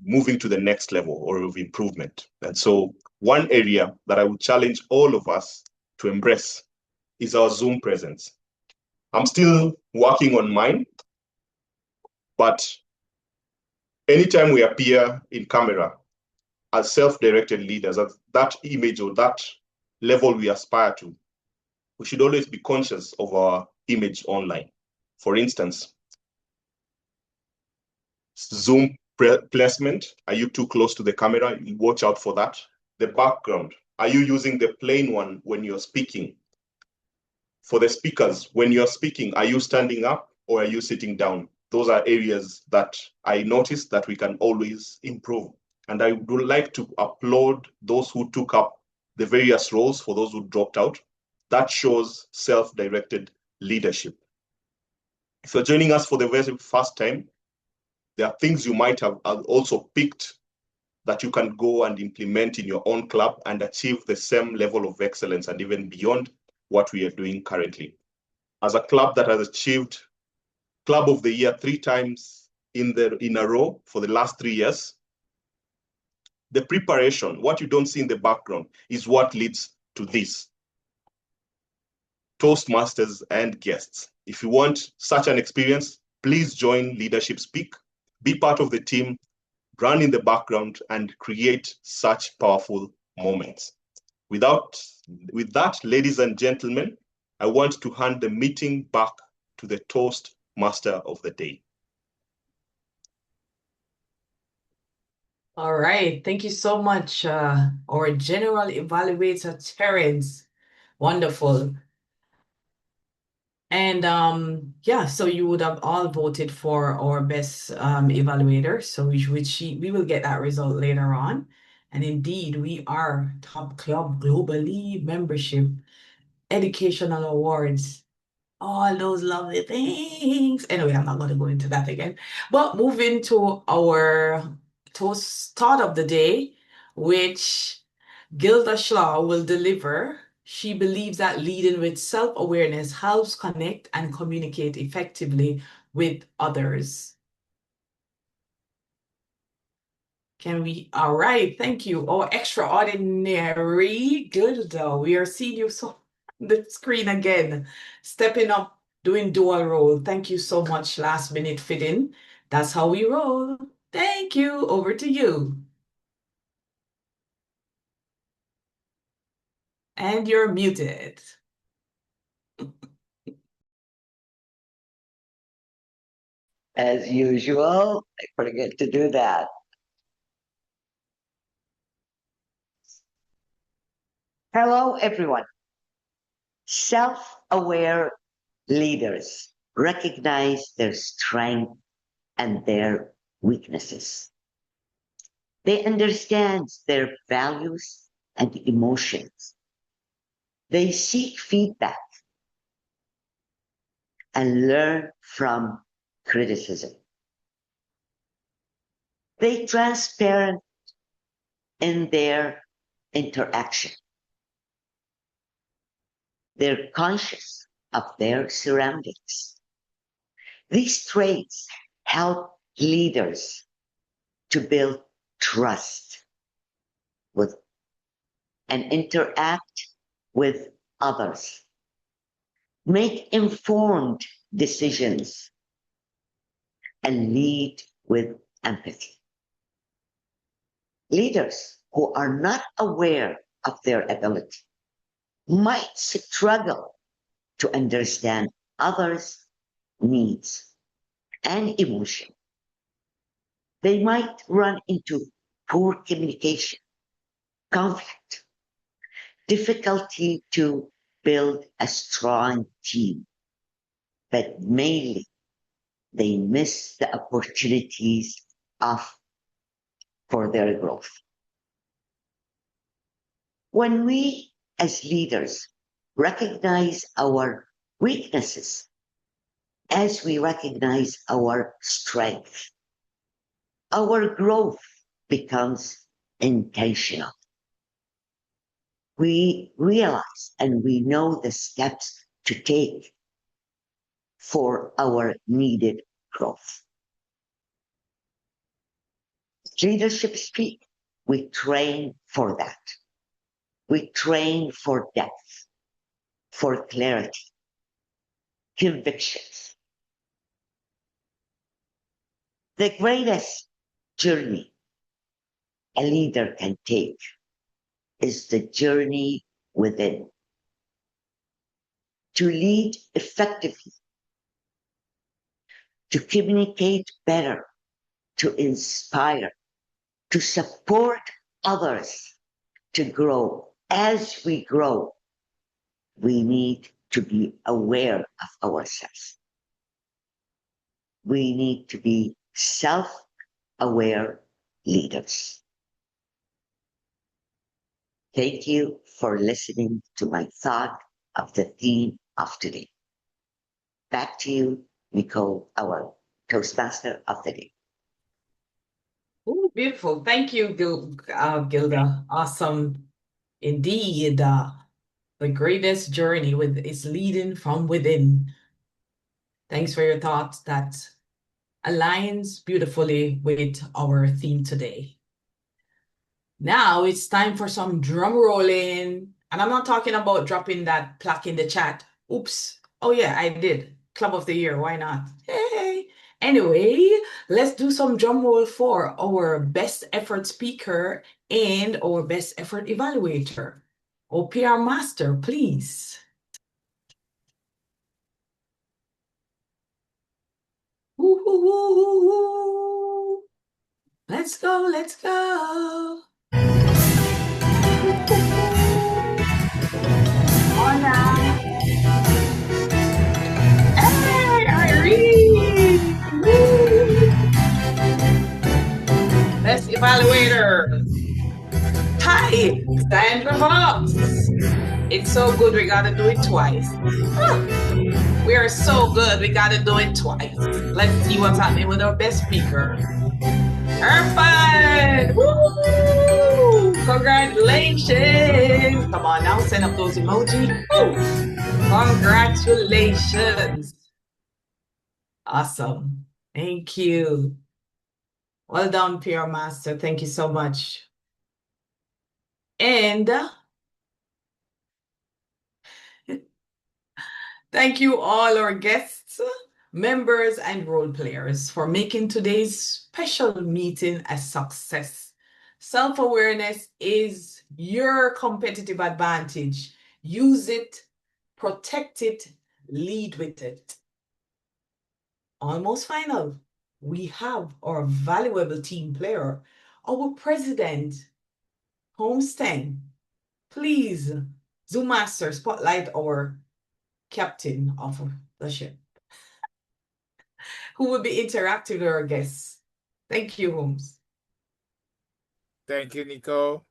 moving to the next level or of improvement. And so one area that I would challenge all of us to embrace is our Zoom presence. I'm still working on mine, but anytime we appear in camera as self-directed leaders, at that image or that level we aspire to, we should always be conscious of our image online. For instance, Zoom placement. Are you too close to the camera? Watch out for that. The background. Are you using the plain one when you're speaking? For the speakers, when you're speaking, are you standing up or are you sitting down? Those are areas that I noticed that we can always improve. And I would like to applaud those who took up the various roles for those who dropped out. That shows self-directed leadership. If you're joining us for the very first time, there are things you might have also picked that you can go and implement in your own club and achieve the same level of excellence and even beyond what we are doing currently. As a club that has achieved Club of the Year 3 times in a row for the last 3 years, the preparation, what you don't see in the background, is what leads to this. Toastmasters and guests. If you want such an experience, please join Leadership Speak, be part of the team, run in the background, and create such powerful moments. With that, ladies and gentlemen, I want to hand the meeting back to the Toastmaster of the day. All right. Thank you so much, our General Evaluator, Terrence. Wonderful. And yeah, so you would have all voted for our best evaluator. So we will get that result later on. And indeed, we are top club globally, membership, educational awards, all those lovely things. Anyway, I'm not going to go into that again. But moving to our thought of the day, which Guerdah will deliver. She believes that leading with self-awareness helps connect and communicate effectively with others. All right, thank you. Oh, extraordinary Guerdah. We are seeing you on the screen again, stepping up, doing dual role. Thank you so much, last minute fit-in. That's how we roll. Thank you. Over to you. And you're muted. As usual, I forget to do that. Hello, everyone. Self-aware leaders recognize their strength and their weaknesses. They understand their values and emotions. They seek feedback and learn from criticism. They transparent in their interaction. They're conscious of their surroundings. These traits help leaders to build trust with and interact with others, make informed decisions, and lead with empathy. Leaders who are not aware of their ability might struggle to understand others' needs and emotion. They might run into poor communication, conflict, difficulty to build a strong team, but mainly they miss the opportunities for their growth. When we as leaders recognize our weaknesses as we recognize our strength, our growth becomes intentional. We realize and we know the steps to take for our needed growth. Leadership Speak, we train for that. We train for depth, for clarity, convictions. The greatest journey a leader can take is the journey within. to lead effectively, to communicate better, to inspire, to support others to grow. As we grow, we need to be aware of ourselves. We need to be self-aware leaders. Thank you for listening to my thought of the theme of today. Back to you, Nicole, our Toastmaster of the day. Oh, beautiful. Thank you, Guerdah. Awesome indeed. The greatest journey is leading from within. Thanks for your thoughts. That aligns beautifully with our theme today. Now it's time for some drum rolling. And I'm not talking about dropping that plaque in the chat. Oops. Oh yeah, I did. Club of the Year. Why not? Hey. Anyway, let's do some drum roll for our best effort speaker and our best effort evaluator. OPR Master, please. Woo, woo, woo, woo, woo. Let's go, let's go. Hola. Hey, Irene. Woo. Best evaluator. Hi, Sandra Valks. It's so good we gotta do it twice. We are so good we gotta do it twice. Let's see what's happening with our best speaker. Irfan! Woo! Congratulations! Come on now, send up those emojis. Woo! Congratulations! Awesome. Thank you. Well done, PR Master. Thank you so much. And thank you all our guests, members, and role players for making today's special meeting a success. Self-awareness is your competitive advantage. Use it, protect it, lead with it. Almost final. We have our valuable team player, our president, Homestead. Please, Zoom Master, spotlight our captain of the ship, who will be interacting with our guests. Thank you, Holmes. Thank you, Nicole.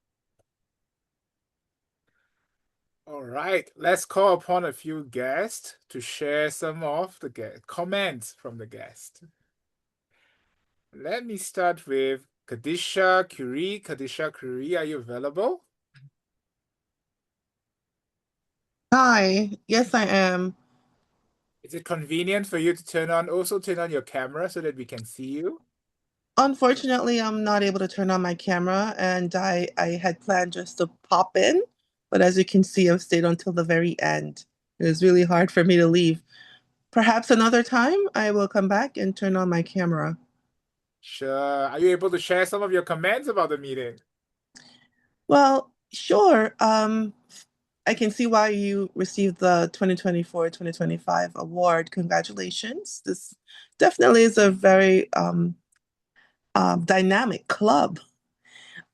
All right, let's call upon a few guests to share some of the comments from the guests. Let me start with Kadisha Curie. Kadisha Curie, are you available? Hi, yes, I am. Is it convenient for you to turn on your camera so that we can see you? Unfortunately, I'm not able to turn on my camera, and I had planned just to pop in, but as you can see, I've stayed until the very end. It was really hard for me to leave. Perhaps another time I will come back and turn on my camera. Sure. Are you able to share some of your comments about the meeting? Well, sure. I can see why you received the 2024-2025 award. Congratulations. This definitely is a very dynamic club.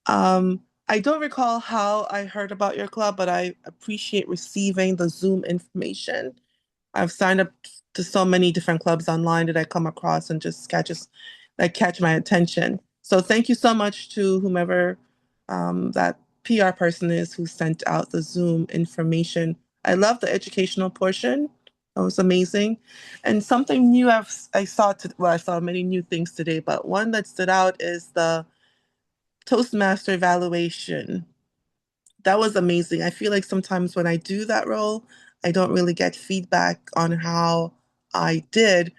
I don't recall how I heard about your club, but I appreciate receiving the Zoom information. I've signed up to so many different clubs online that I come across and just catch my attention. So thank you so much to whomever that PR person is who sent out the Zoom information. I love the educational portion. That was amazing. And something new I saw many new things today, but one that stood out is the Toastmaster evaluation. That was amazing. I feel like sometimes when I do that role, I don't really get feedback on how I did.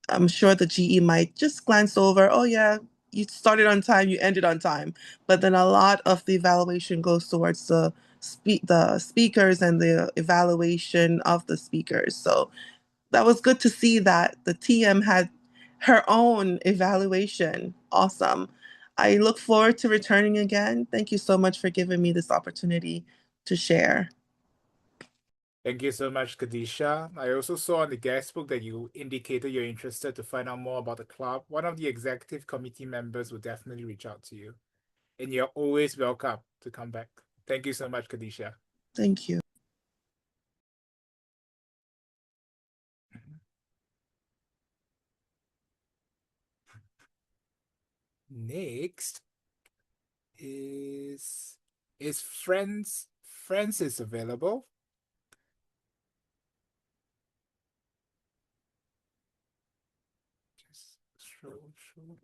I'm sure the GE might just glance over, oh yeah, you started on time, you ended on time. But then a lot of the evaluation goes towards the speakers and the evaluation of the speakers. So that was good to see that the TM had her own evaluation. Awesome. I look forward to returning again. Thank you so much for giving me this opportunity to share. Thank you so much, Kadisha. I also saw on the guest book that you indicated you're interested to find out more about the club. One of the executive committee members will definitely reach out to you. And you're always welcome to come back. Thank you so much, Kadisha. Thank you. Next is Francis available? Just scroll.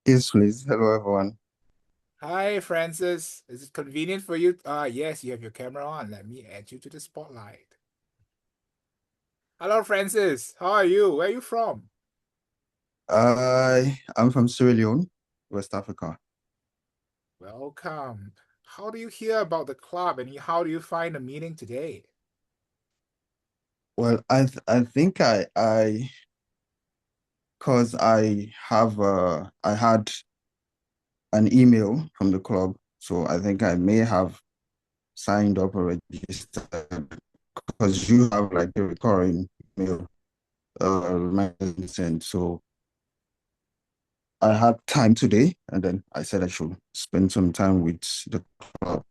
Yes, please. Hello, everyone. Hi, Francis. Is it convenient for you? Yes, you have your camera on. Let me add you to the spotlight. Hello, Francis. How are you? Where are you from? I'm from Sierra Leone, West Africa. Welcome. How do you hear about the club and how do you find the meeting today? Well, I think cause I had an email from the club, so I think I may have signed up or registered because you have like a recurring email reminders, and so I had time today, and then I said I should spend some time with the club.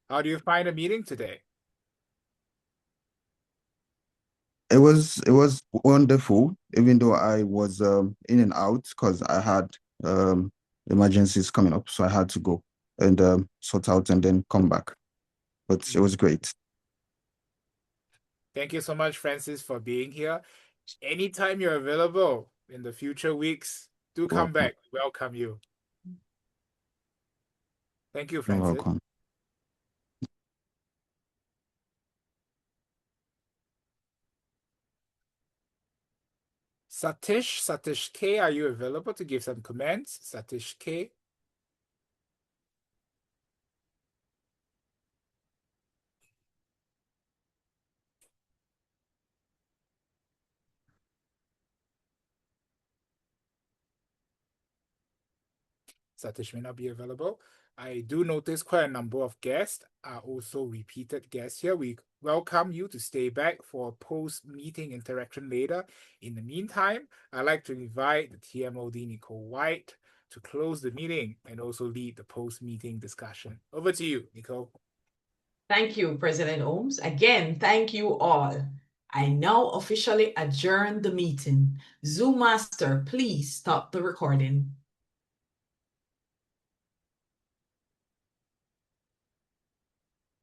How do you find the meeting today? It was wonderful, even though I was in and out because I had emergencies coming up, so I had to go and sort out and then come back. But it was great. Thank you so much, Francis, for being here. Anytime you're available in the future weeks, do come back. We welcome you. Thank you, You're Francis. welcome. Satish K, are you available to give some comments? Satish K. Satish may not be available. I do notice quite a number of guests are also repeated guests here. We welcome you to stay back for post-meeting interaction later. In the meantime, I'd like to invite the TMOD Nicole Whyte to close the meeting and also lead the post-meeting discussion. Over to you, Nicole. Thank you, President Holmes. Again, thank you all. I now officially adjourn the meeting. Zoom Master, please stop the recording.